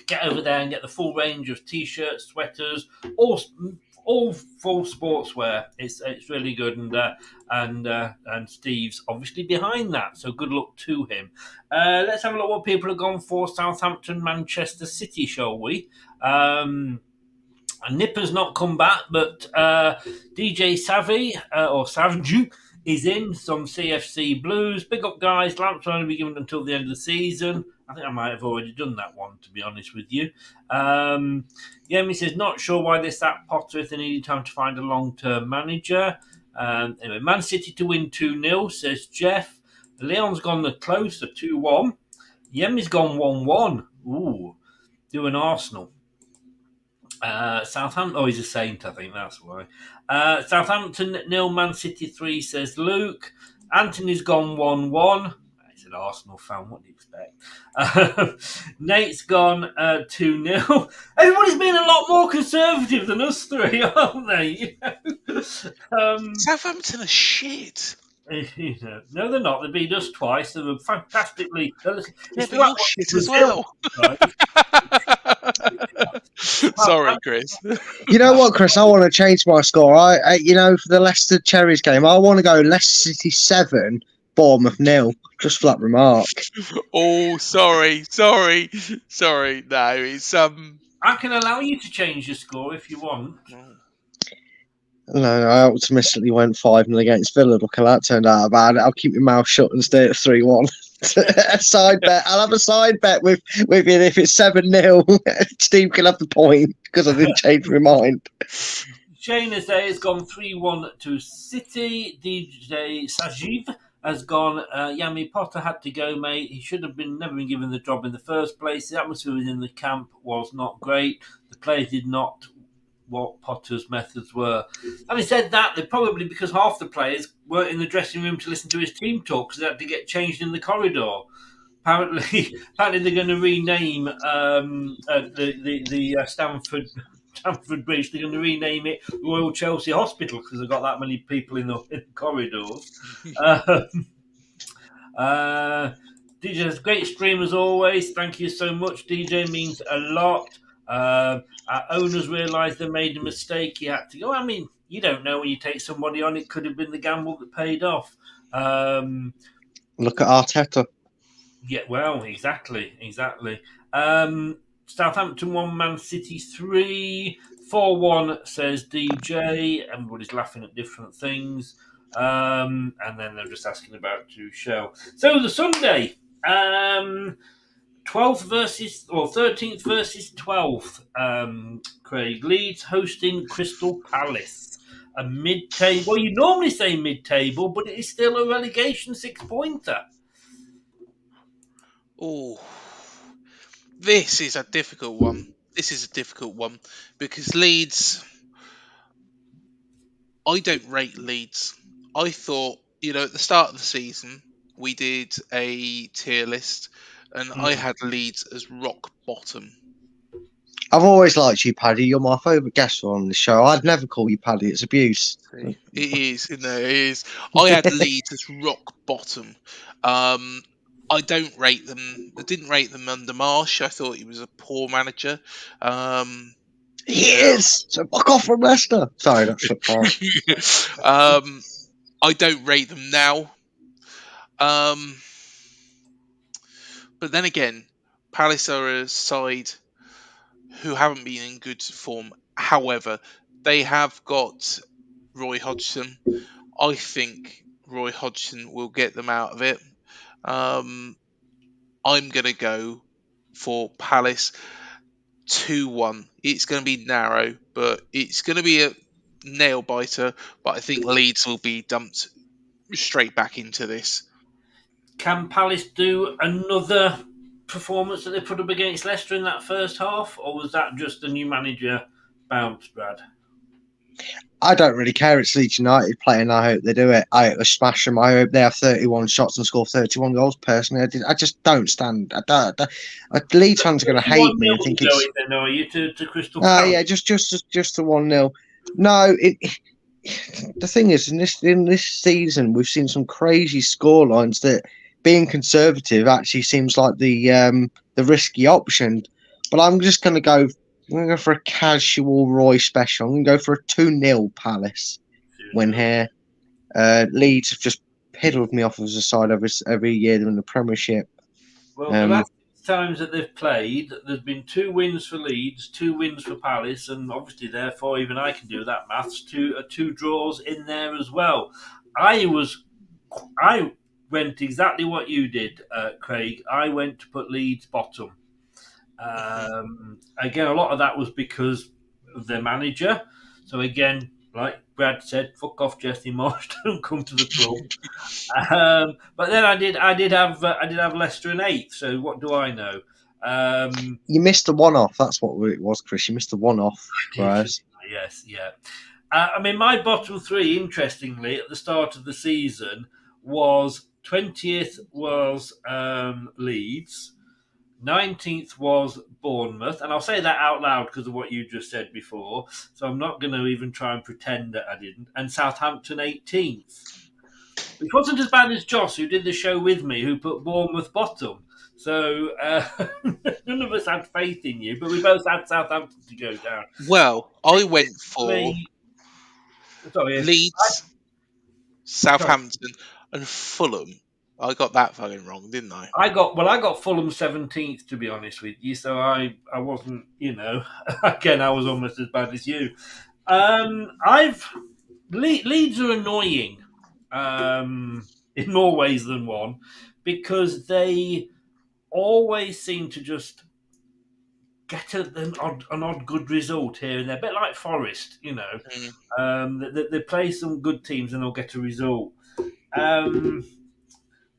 Get over there and get the full range of t-shirts, sweaters, all full sportswear. It's really good, and Steve's obviously behind that. So good luck to him. Let's have a look what people have gone for. Southampton, Manchester City, shall we? And Nipper's not come back, but DJ Savvy or Savju is in some CFC Blues. Big up, guys. Lamps will only be given until the end of the season. I think I might have already done that one, to be honest with you. Yemi says, not sure why they sacked Potter if they needed time to find a long-term manager. Anyway, Man City to win 2-0, says Jeff. Leon's gone the closer, 2-1. Yemi's gone 1-1. Ooh, doing Arsenal. Southampton, he's a Saint, I think that's why. Southampton 0, Man City 3, says Luke. Anthony's gone 1-1. He's an Arsenal fan, what do you expect? Nate's gone 2-0. Everybody's been a lot more conservative than us three, aren't they? Southampton are shit. No, they're not. They beat us twice. They were fantastically. Yeah, but you're shit as well. Sorry, Chris. You know what, Chris? I want to change my score. For the Leicester Cherries game, I want to go Leicester City 7, Bournemouth 0. Just flat remark. Oh, sorry. No, it's I can allow you to change your score if you want. No, I optimistically went 5-0 against Villa. Look how that turned out about it. I'll keep my mouth shut and stay at 3-1. A side bet. I'll have a side bet with you. If it's 7-0, Steve can have the point because I didn't change my mind. Shane has gone 3-1 to City. DJ Sajiv has gone, Yami Potter had to go, mate. He should have never been given the job in the first place. The atmosphere within the camp was not great. The players did not what Potter's methods were. Having said that, they probably, because half the players weren't in the dressing room to listen to his team talk, so they had to get changed in the corridor. Apparently they're going to rename the Stamford Bridge. They're going to rename it Royal Chelsea Hospital because they've got that many people in the corridors. DJ's great stream as always. Thank you so much. DJ means a lot. Our owners realised they made a mistake. He had to go. I mean, you don't know when you take somebody on. It could have been the gamble that paid off. Look at Arteta. Yeah, well, exactly. Southampton 1, Man City 3. 4-1 says DJ. Everybody's laughing at different things. And then they're just asking about Tuchel. So the Sunday, 13th versus 12th. Craig, Leeds hosting Crystal Palace. A mid-table. Well, you normally say mid-table, but it is still a relegation 6-pointer. Oh, this is a difficult one. Because Leeds, I don't rate Leeds. I thought, at the start of the season, we did a tier list, and I had Leeds as rock bottom. I've always liked you, Paddy. You're my favourite guest on the show. I'd never call you Paddy. It's abuse. It is, isn't it? It is. I had Leeds as rock bottom. I don't rate them. I didn't rate them under Marsh. I thought he was a poor manager. He is. So fuck off from Leicester. Sorry, that's shut I don't rate them now. But then again, Palace are a side who haven't been in good form. However, they have got Roy Hodgson. I think Roy Hodgson will get them out of it. I'm going to go for Palace 2-1. It's going to be narrow, but it's going to be a nail biter. But I think Leeds will be dumped straight back into this. Can Palace do another performance that they put up against Leicester in that first half, or was that just a new manager bounce, Brad? I don't really care. It's Leeds United playing. I hope they do it. I hope they smash them. I hope they have 31 shots and score 31 goals. Personally, I just don't stand. Leeds fans are going to hate me. I think it's. Then, are you to Crystal Palace? Yeah, just the 1-0. No, the thing is, in this season, we've seen some crazy scorelines that being conservative actually seems like the risky option. But I'm just going to go. I'm going to go for a casual Roy special. I'm going to go for a 2-0 Palace win here. Leeds have just piddled me off as a side every year they're in the Premiership. Well, the last times that they've played, there's been 2 wins for Leeds, 2 wins for Palace, and obviously, therefore, even I can do that maths, 2 draws in there as well. I went exactly what you did, Craig. I went to put Leeds bottom. Again, a lot of that was because of their manager. So again, like Brad said, fuck off, Jesse Marsh. Don't come to the club. But then I did have Leicester in 8th. So what do I know? You missed the one-off. That's what it was, Chris. You missed the one-off. Right? Yes, yeah. I mean, my bottom 3, interestingly, at the start of the season was 20th was Leeds. 19th was Bournemouth, and I'll say that out loud because of what you just said before, so I'm not going to even try and pretend that I didn't. And Southampton 18th, which wasn't as bad as Joss, who did the show with me, who put Bournemouth bottom. So none of us had faith in you, but we both had Southampton to go down. Well, I went for Leeds, Southampton, and Fulham I got that fucking wrong, didn't I? I got Fulham 17th, to be honest with you. So I wasn't, again, I was almost as bad as you. Leeds are annoying in more ways than one because they always seem to just get an odd good result here and there, a bit like Forest, They play some good teams and they'll get a result.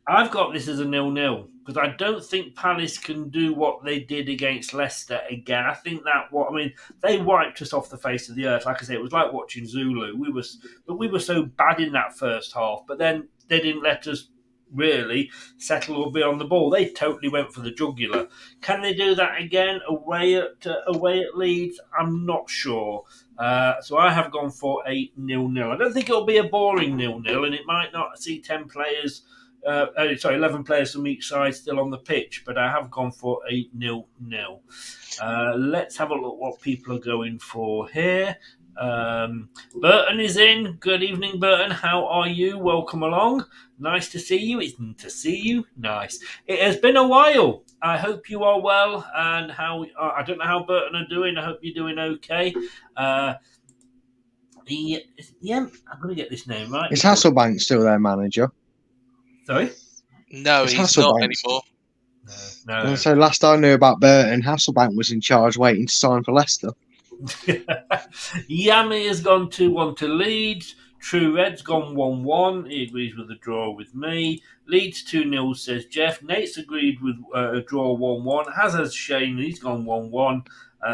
I've got this as a 0-0 because I don't think Palace can do what they did against Leicester again. I think they wiped us off the face of the earth. Like I say, it was like watching Zulu. We were so bad in that first half, but then they didn't let us really settle or be on the ball. They totally went for the jugular. Can they do that again away at Leeds? I'm not sure. So I have gone for a 0-0. I don't think it'll be a boring 0-0, and it might not see 10 players. 11 players from each side still on the pitch, but I have gone for a 0-0. Let's have a look what people are going for here. Burton is in. Good evening, Burton. How are you? Welcome along. Nice to see you. Isn't to see you? Nice. It has been a while. I hope you are well. And I don't know how Burton are doing. I hope you're doing okay. I'm going to get this name right. Is Hasselbank still their manager? Sorry? No, he's not anymore. No. So last I knew about Burton, Hasselbank was in charge waiting to sign for Leicester. Yami has gone 2-1 to Leeds. True Red's gone 1-1. He agrees with the draw with me. Leeds 2-0, says Jeff. Nate's agreed with a draw 1-1. Has Shane. He's gone 1-1.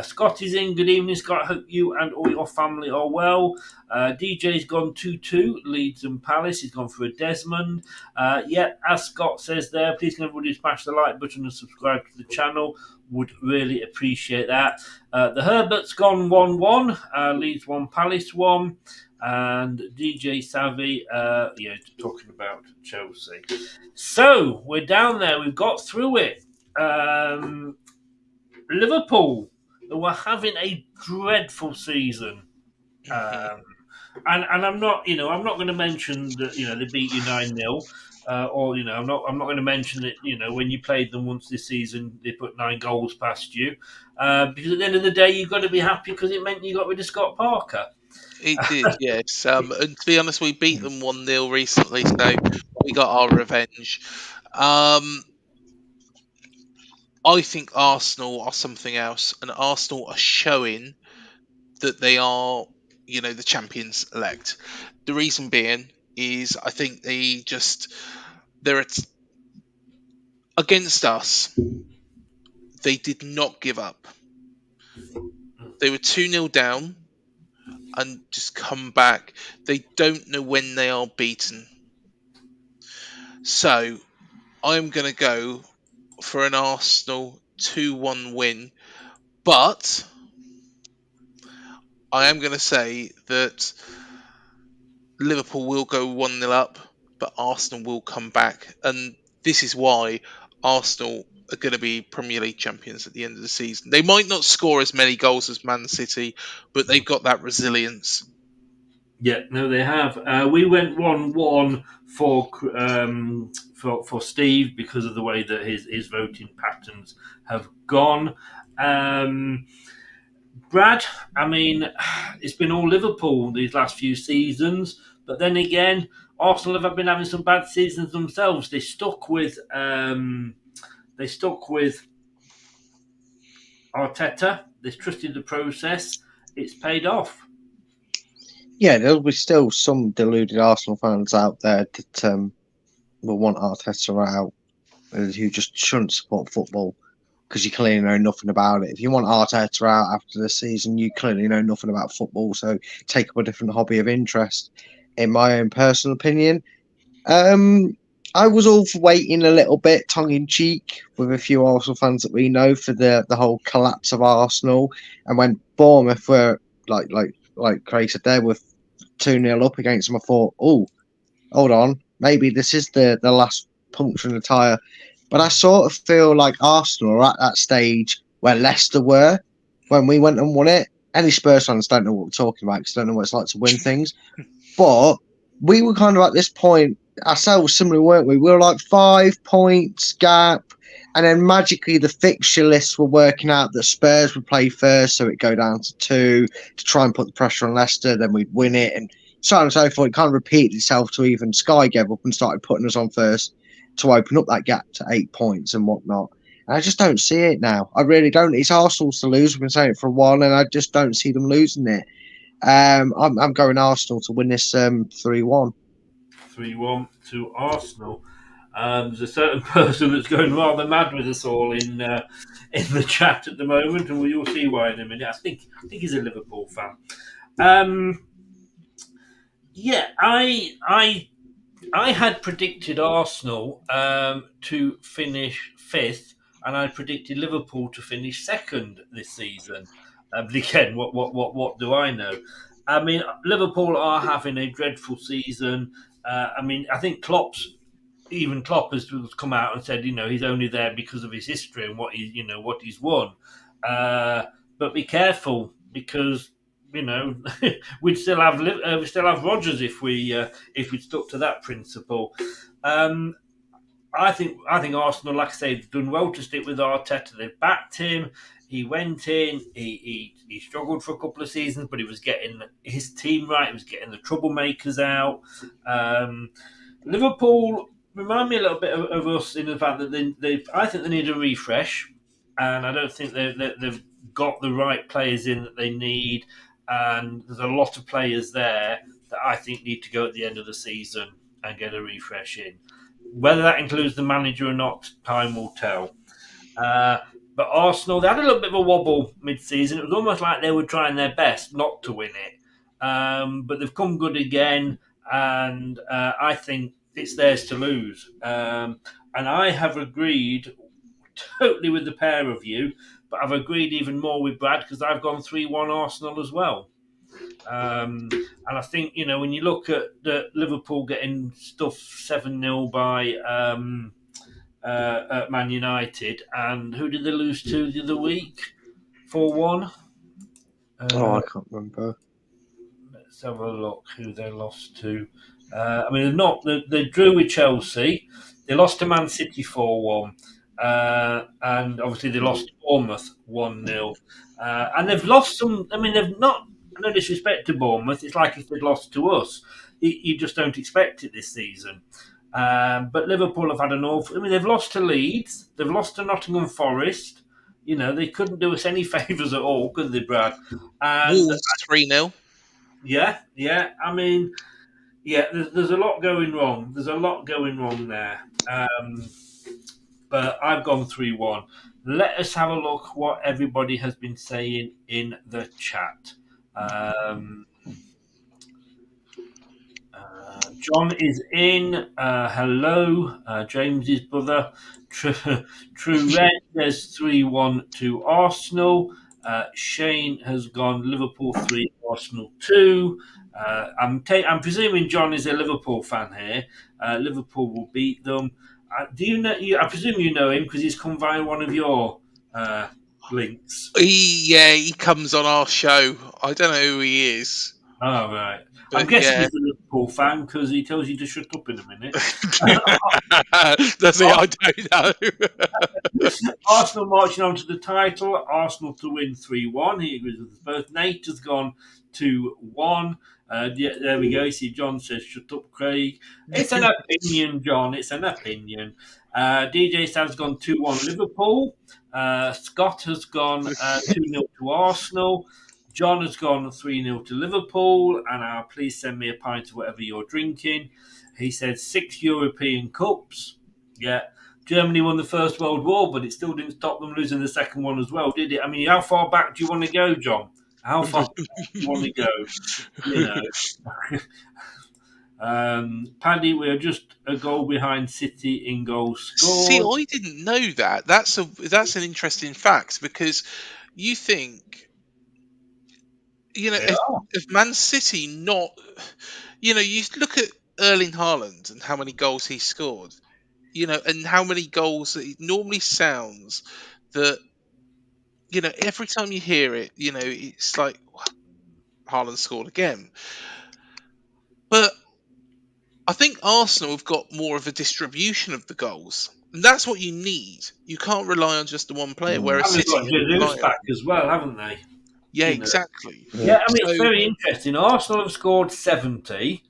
Scott is in. Good evening, Scott. Hope you and all your family are well. DJ's gone 2-2. Leeds and Palace. He's gone for a Desmond. As Scott says there, please can everybody smash the like button and subscribe to the channel. Would really appreciate that. The Herbert's gone 1-1. Leeds 1, Palace 1. And DJ Savvy, talking about Chelsea. So, we're down there. We've got through it. Liverpool, who were having a dreadful season. And I'm not going to mention that, they beat you 9-0. I'm not going to mention that, when you played them once this season, they put 9 goals past you. Because at the end of the day, you've got to be happy because it meant you got rid of Scott Parker. It did, yes. And to be honest, we beat them 1-0 recently, so we got our revenge. I think Arsenal are something else, and Arsenal are showing that they are, the champions elect. The reason being is I think they're against us. They did not give up. They were 2-0 down and just come back. They don't know when they are beaten. So I'm going to go for an Arsenal 2-1 win. But I am going to say that Liverpool will go 1-0 up, but Arsenal will come back. And this is why Arsenal are going to be Premier League champions at the end of the season. They might not score as many goals as Man City, but they've got that resilience. Yeah, no, they have. We went 1-1 for Steve because of the way that his voting patterns have gone. Brad, it's been all Liverpool these last few seasons, but then again, Arsenal have been having some bad seasons themselves. They stuck with Arteta. They trusted the process. It's paid off. Yeah, there'll be still some deluded Arsenal fans out there that will want Arteta out, who just shouldn't support football because you clearly know nothing about it. If you want Arteta out after the season, you clearly know nothing about football, so take up a different hobby of interest. In my own personal opinion, I was all for waiting a little bit, tongue-in-cheek, with a few Arsenal fans that we know for the whole collapse of Arsenal, and when Bournemouth were like Craig said, there with 2-0 up against them, I thought, oh, hold on, maybe this is the last puncture in the tyre. But I sort of feel like Arsenal are at that stage where Leicester were when we went and won it. Any Spurs fans don't know what we're talking about because they don't know what it's like to win things. But we were kind of at this point ourselves similar, weren't we? We were like 5 points gap, and then magically the fixture lists were working out that Spurs would play first, so it'd go down to 2 to try and put the pressure on Leicester. Then we'd win it, and so on and so forth. It kind of repeated itself to even Sky gave up and started putting us on first to open up that gap to 8 points and whatnot. And I just don't see it now. I really don't. It's Arsenal's to lose. We've been saying it for a while, and I just don't see them losing it. I'm going Arsenal to win this 3-1. 3-1 to Arsenal. There's a certain person that's going rather mad with us all in the chat at the moment, and you'll see why in a minute. I think he's a Liverpool fan. Yeah, I had predicted Arsenal to finish 5th, and I predicted Liverpool to finish 2nd this season. But again, what do I know? I mean, Liverpool are having a dreadful season. I mean, I think Klopp has come out and said, he's only there because of his history and what he's won. But be careful, because we'd still have Rodgers if we stuck to that principle. I think Arsenal, like I say, have done well to stick with Arteta. They've backed him. He went in. He struggled for a couple of seasons, but he was getting his team right. He was getting the troublemakers out. Liverpool remind me a little bit of us in the fact that I think they need a refresh, and I don't think they've got the right players in that they need. And there's a lot of players there that I think need to go at the end of the season and get a refresh in. Whether that includes the manager or not, time will tell. But Arsenal, they had a little bit of a wobble mid-season. It was almost like they were trying their best not to win it. But they've come good again, and I think it's theirs to lose. And I have agreed totally with the pair of you, but I've agreed even more with Brad because I've gone 3-1 Arsenal as well. And I think, when you look at Liverpool getting stuffed 7-0 by at Man United, and who did they lose to the other week? 4-1? I can't remember. Let's have a look who they lost to. I mean, they drew with Chelsea. They lost to Man City 4-1. And obviously they lost to Bournemouth 1-0. And they've lost some. I mean, they've not. No disrespect to Bournemouth. It's like if they'd lost to us. You just don't expect it this season. But Liverpool have had an awful. I mean, they've lost to Leeds. They've lost to Nottingham Forest. They couldn't do us any favours at all, could they, Brad? And Wolves 3-0. Yeah. I mean, there's a lot going wrong. There's a lot going wrong there. But I've gone 3-1. Let us have a look what everybody has been saying in the chat. John is in. Hello, James's brother. True Red, there's 3-1 to Arsenal. Shane has gone Liverpool 3, Arsenal 2. I'm presuming John is a Liverpool fan here. Liverpool will beat them. Do you know? I presume you know him because he's come via one of your links. He comes on our show. I don't know who he is. Oh, right. But I'm guessing he's a Liverpool fan because he tells you to shut up in a minute. Does he? I don't know. Arsenal marching on to the title. Arsenal to win 3-1. He agrees with us both. Nate has gone 2-1. There we go. You see, John says, shut up, Craig. It's an opinion, John. It's an opinion. DJ Stav's gone 2-1 Liverpool. Scott has gone 2-0 to Arsenal. John has gone 3-0 to Liverpool. And please send me a pint of whatever you're drinking. He said 6 European Cups. Yeah. Germany won the First World War, but it still didn't stop them losing the second one as well, did it? I mean, how far back do you want to go, John? How far back do you want to go? Paddy, we're just a goal behind City in goals scored. See, I didn't know that. That's an interesting fact because you think, if Man City not, you look at Erling Haaland and how many goals he scored, and how many goals that it normally sounds that, every time you hear it, it's like Haaland scored again. But I think Arsenal have got more of a distribution of the goals. And that's what you need. You can't rely on just the one player, whereas And they've City got have Jesus relied. back as well, haven't they? Yeah, You know. exactly. Yeah, I mean, it's So, very interesting. Arsenal have scored 70.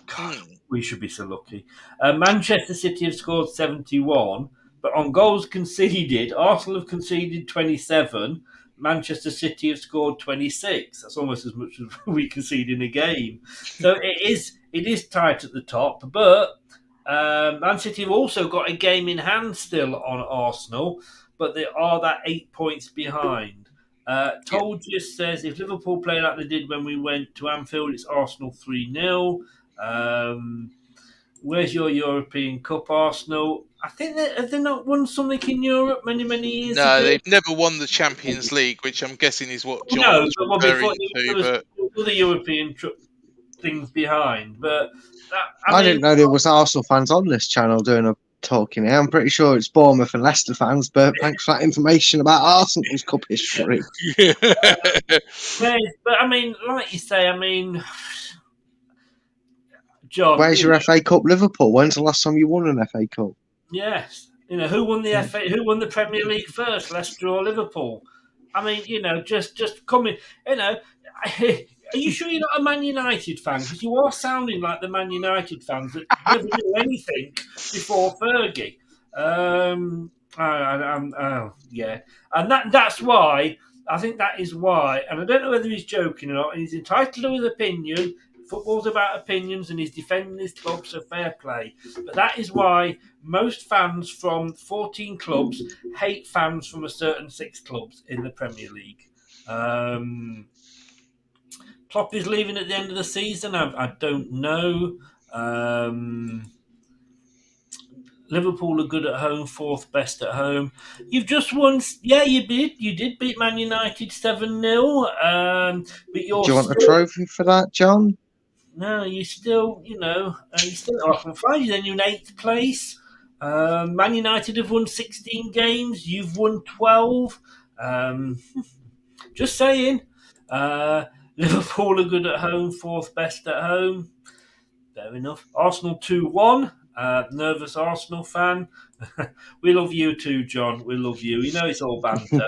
God, mm, we should be so lucky. Manchester City have scored 71, but on goals conceded, Arsenal have conceded 27. Manchester City have scored 26. That's almost as much as we concede in a game. So it is tight at the top, but Man City have also got a game in hand still on Arsenal, but they are that 8 points behind. yeah. Told just says if Liverpool play like they did when we went to Anfield, it's Arsenal 3-0. Where's your European Cup, Arsenal? I think have they not won something in Europe many years No, ago? they've never won the Champions League, which I'm guessing is what John No, was but well, before referring there to. was But other European things behind. But I I mean, didn't know there was Arsenal fans on this channel doing a talking here. I'm pretty sure it's Bournemouth and Leicester fans, but thanks for that information about Arsenal's cup history. yeah. but I mean, like you say, I mean, John, Where's your FA Cup, Liverpool? When's the last time you won an FA Cup? yes, who won the FA? Who won the Premier League first, Leicester or Liverpool? I mean, just coming. Are you sure you're not a Man United fan? Because you are sounding like the Man United fans that never knew anything before Fergie. Yeah, and that's why I think that is why, and I don't know whether he's joking or not. And he's entitled to his opinion. Football's about opinions, and he's defending his club, so fair play. But that is why most fans from 14 clubs hate fans from a certain 6 clubs in the Premier League. Klopp is leaving at the end of the season. I don't know. Liverpool are good at home, 4th best at home. You've just won. Yeah, you did. You did beat Man United 7-0. But you're Do you want a still. trophy for that, John? No, you're still. You're still off on Friday. Then you're in 8th place. Man United have won 16 games. You've won 12. Just saying. Liverpool are good at home, 4th best at home. Fair enough. Arsenal 2-1. Nervous Arsenal fan. We love you too, John. We love you. You know it's all banter.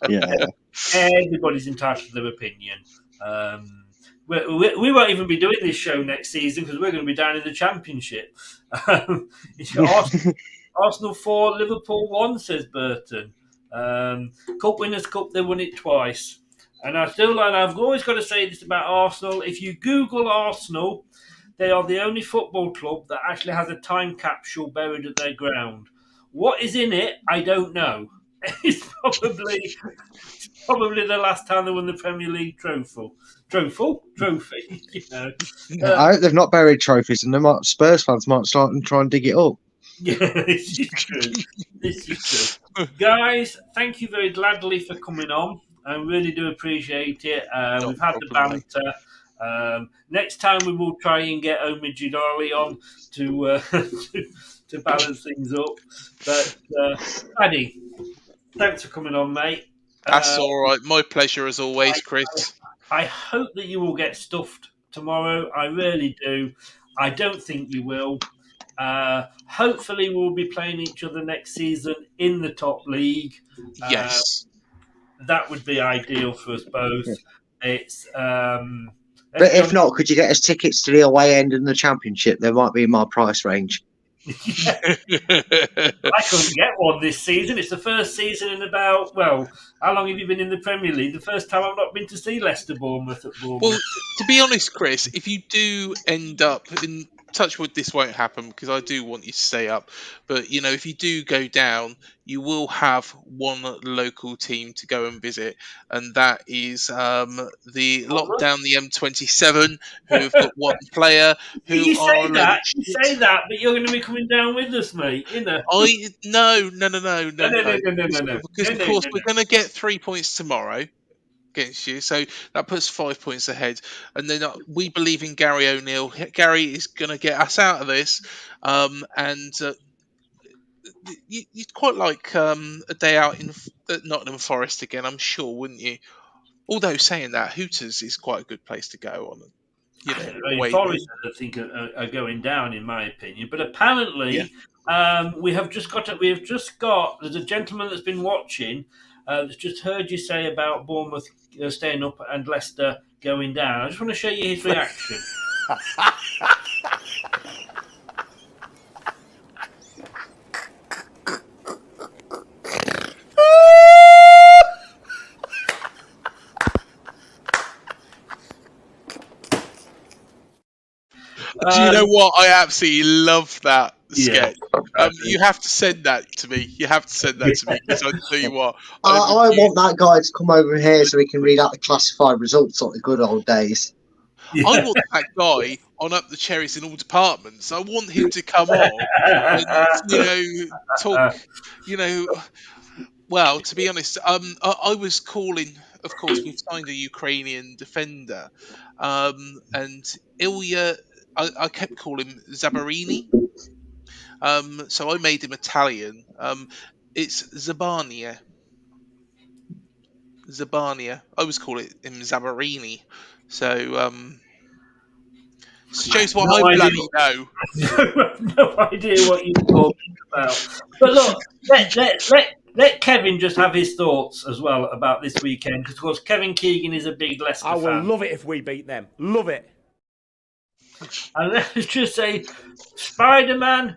Yeah. Everybody's entitled to their opinion. We won't even be doing this show next season because we're going to be down in the Championship. Arsenal 4, Liverpool 1, says Burton. Cup Winners' Cup, they won it twice. And I've always got to say this about Arsenal. If you Google Arsenal, they are the only football club that actually has a time capsule buried at their ground. What is in it, I don't know. It's probably the last time they won the Premier League trophy. I hope they've not buried trophies, and Spurs fans might start and try and dig it up. Yeah, this is true. This is true. Guys, thank you very gladly for coming on. I really do appreciate it. We've had the banter. Next time we will try and get Omi Jidali on to to balance things up. But Paddy, thanks for coming on, mate. That's all right. My pleasure as always, Chris. I hope that you will get stuffed tomorrow. I really do. I don't think you will. Hopefully, we'll be playing each other next season in the top league. Yes. That would be ideal for us both. It's but if not, could you get us tickets to the away end in the Championship? They might be in my price range. I couldn't get one this season. It's the first season in about, how long have you been in the Premier League? The first time I've not been to see Leicester Bournemouth at Bournemouth. Well, to be honest, Chris, if you do end up in touch wood, this won't happen because I do want you to stay up. But if you do go down, you will have one local team to go and visit, and that is the Lockdown the M27, who have got one player who you say are that, but you're going to be coming down with us, mate. No. Because of course we're going to get 3 points tomorrow against you, so that puts 5 points ahead, and then we believe in Gary O'Neill. Gary is going to get us out of this, and you'd quite like a day out in Nottingham Forest again, I'm sure, wouldn't you? Although saying that, Hooters is quite a good place to go on. Forest, I think, are going down, in my opinion. But apparently, we've just got. There's a gentleman that's been watching. That's just heard you say about Bournemouth staying up and Leicester going down. I just want to show you his reaction. Do you know what? I absolutely love that sketch. You have to send that to me. You have to send that to me because I tell you what. I want that guy to come over here so he can read out the classified results like the good old days. I want that guy on Up the Cherries in all departments. I want him to come on and, talk, well, to be honest, I was calling, of course, we've signed a Ukrainian defender, and Ilya, I kept calling him Zabarini, so I made him Italian. It's Zabania. I always call him Zabarini. So, shows what I bloody know. No idea what you're talking about. But look, let Kevin just have his thoughts as well about this weekend, because of course Kevin Keegan is a big Leicester fan. I will love it if we beat them. Love it. And let's just say, Spider-Man,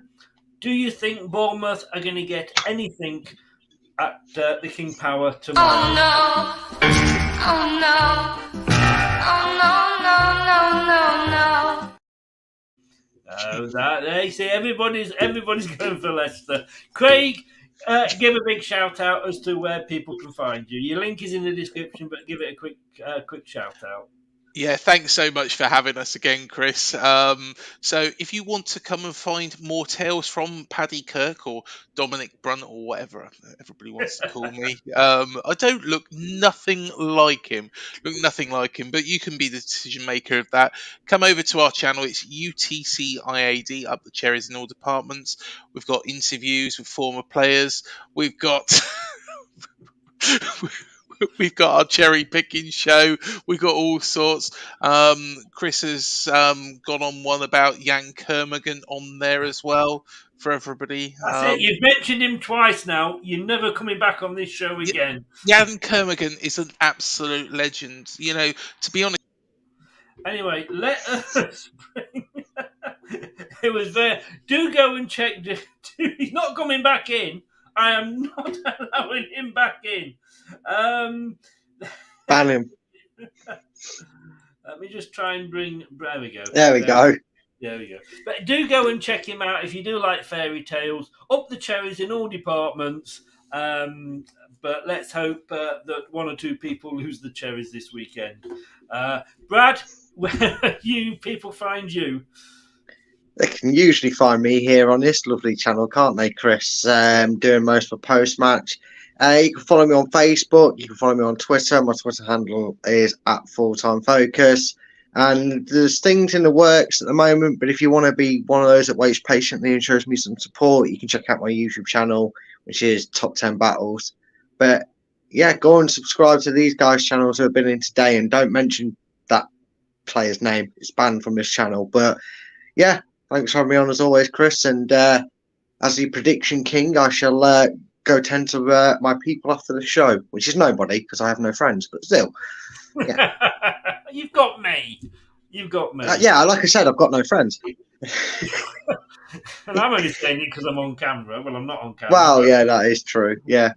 do you think Bournemouth are going to get anything at the King Power tomorrow? Oh no! Oh no! Oh no! You see, everybody's going for Leicester. Craig, give a big shout out as to where people can find you. Your link is in the description, but give it a quick shout out. Yeah, thanks so much for having us again, Chris. So if you want to come and find more tales from Paddy Kirk or Dominic Brunt or whatever everybody wants to call me, I don't look nothing like him, but you can be the decision maker of that. Come over to our channel. It's UTCIAD, Up the Cherries in all departments. We've got interviews with former players. We've got... We've got our cherry picking show. We've got all sorts. Chris has gone on one about Jan Kermorgant on there as well for everybody. That's it. You've mentioned him twice now. You're never coming back on this show again. Jan Kermorgant is an absolute legend. To be honest. Anyway, let us bring... It was there. Do go and check. He's not coming back in. I am not allowing him back in. Ban him. Let me just try and bring... There we go. There we go. But do go and check him out if you do like fairy tales. Up the Cherries in all departments. But let's hope that one or two people lose the cherries this weekend. Brad, where you people find you? They can usually find me here on this lovely channel, can't they, Chris? Doing most of the post-match. You can follow me on Facebook. You can follow me on Twitter. My Twitter handle is @fulltimefocus. And there's things in the works at the moment, but if you want to be one of those that waits patiently and shows me some support, you can check out my YouTube channel, which is Top 10 Battles. But yeah, go and subscribe to these guys' channels who have been in today, and don't mention that player's name. It's banned from this channel. But yeah, thanks for having me on as always, Chris. And as the prediction king, I shall go tend to my people after the show, which is nobody because I have no friends, but still. Yeah. You've got me. Yeah, like I said, I've got no friends. And I'm only saying it because I'm on camera. Well, I'm not on camera. Well, yeah, that is true. Yeah.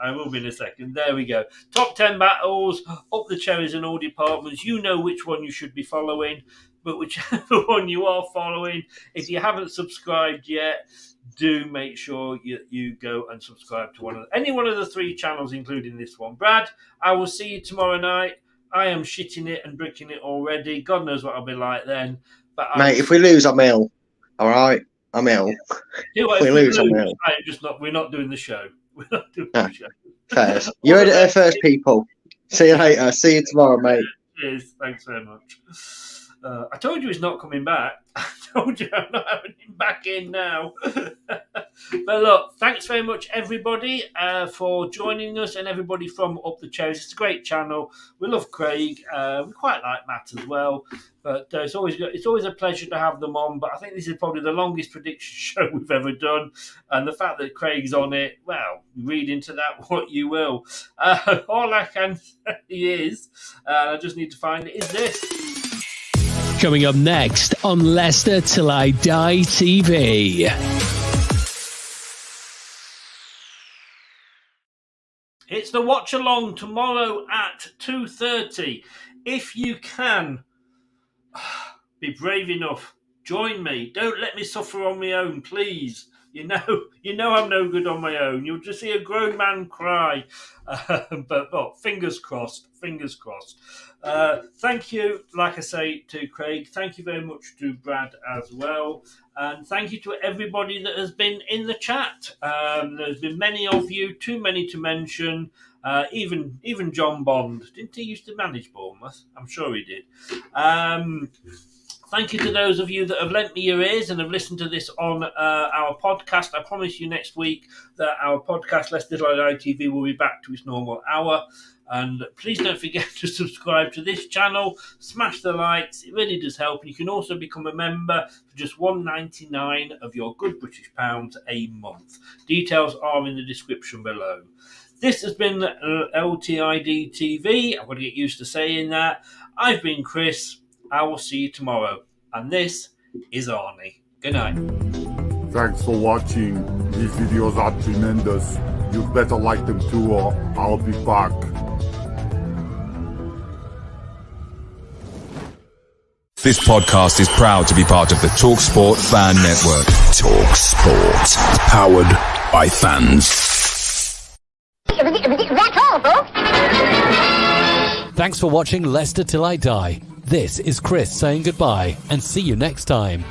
I will be in a second. There we go. Top 10 battles, up the cherries in all departments. You know which one you should be following, but whichever one you are following, if you haven't subscribed yet, do make sure you go and subscribe to any one of the three channels, including this one. Brad, I will see you tomorrow night. I am shitting it and bricking it already. God knows what I'll be like then. But mate, if we lose, I'm ill. All right, I'm ill. If we lose, I'm ill. We're not doing the show. We're not doing the show. Fairs. You heard it there first, people. See you later. See you tomorrow, mate. Cheers. Thanks very much. I told you he's not coming back. I told you I'm not having him back in now. But look, thanks very much, everybody, for joining us, and everybody from Up the Cherries. It's a great channel. We love Craig. We quite like Matt as well. But it's always a pleasure to have them on. But I think this is probably the longest prediction show we've ever done. And the fact that Craig's on it, well, read into that what you will. All I can say is, I just need to find it, is this. Coming up next on Leicester Till I Die TV. It's the watch along tomorrow at 2:30. If you can, be brave enough. Join me. Don't let me suffer on my own, please. You know I'm no good on my own. You'll just see a grown man cry. But fingers crossed. Fingers crossed. Thank you, like I say, to Craig. Thank you very much to Brad as well. And thank you to everybody that has been in the chat. There's been many of you, too many to mention. Even John Bond. Didn't he used to manage Bournemouth? I'm sure he did. Thank you to those of you that have lent me your ears and have listened to this on our podcast. I promise you next week that our podcast, Leicester Till I Die TV, will be back to its normal hour. And please don't forget to subscribe to this channel. Smash the likes. It really does help. You can also become a member for just $1.99 of your good British pounds a month. Details are in the description below. This has been LTID TV. I'm going to get used to saying that. I've been Chris. I will see you tomorrow. And this is Arnie. Good night. Thanks for watching. These videos are tremendous. You better like them too, or I'll be back. This podcast is proud to be part of the TalkSport Fan Network. TalkSport. Powered by fans. That's all, folks. Thanks for watching Leicester Till I Die. This is Chris saying goodbye and see you next time.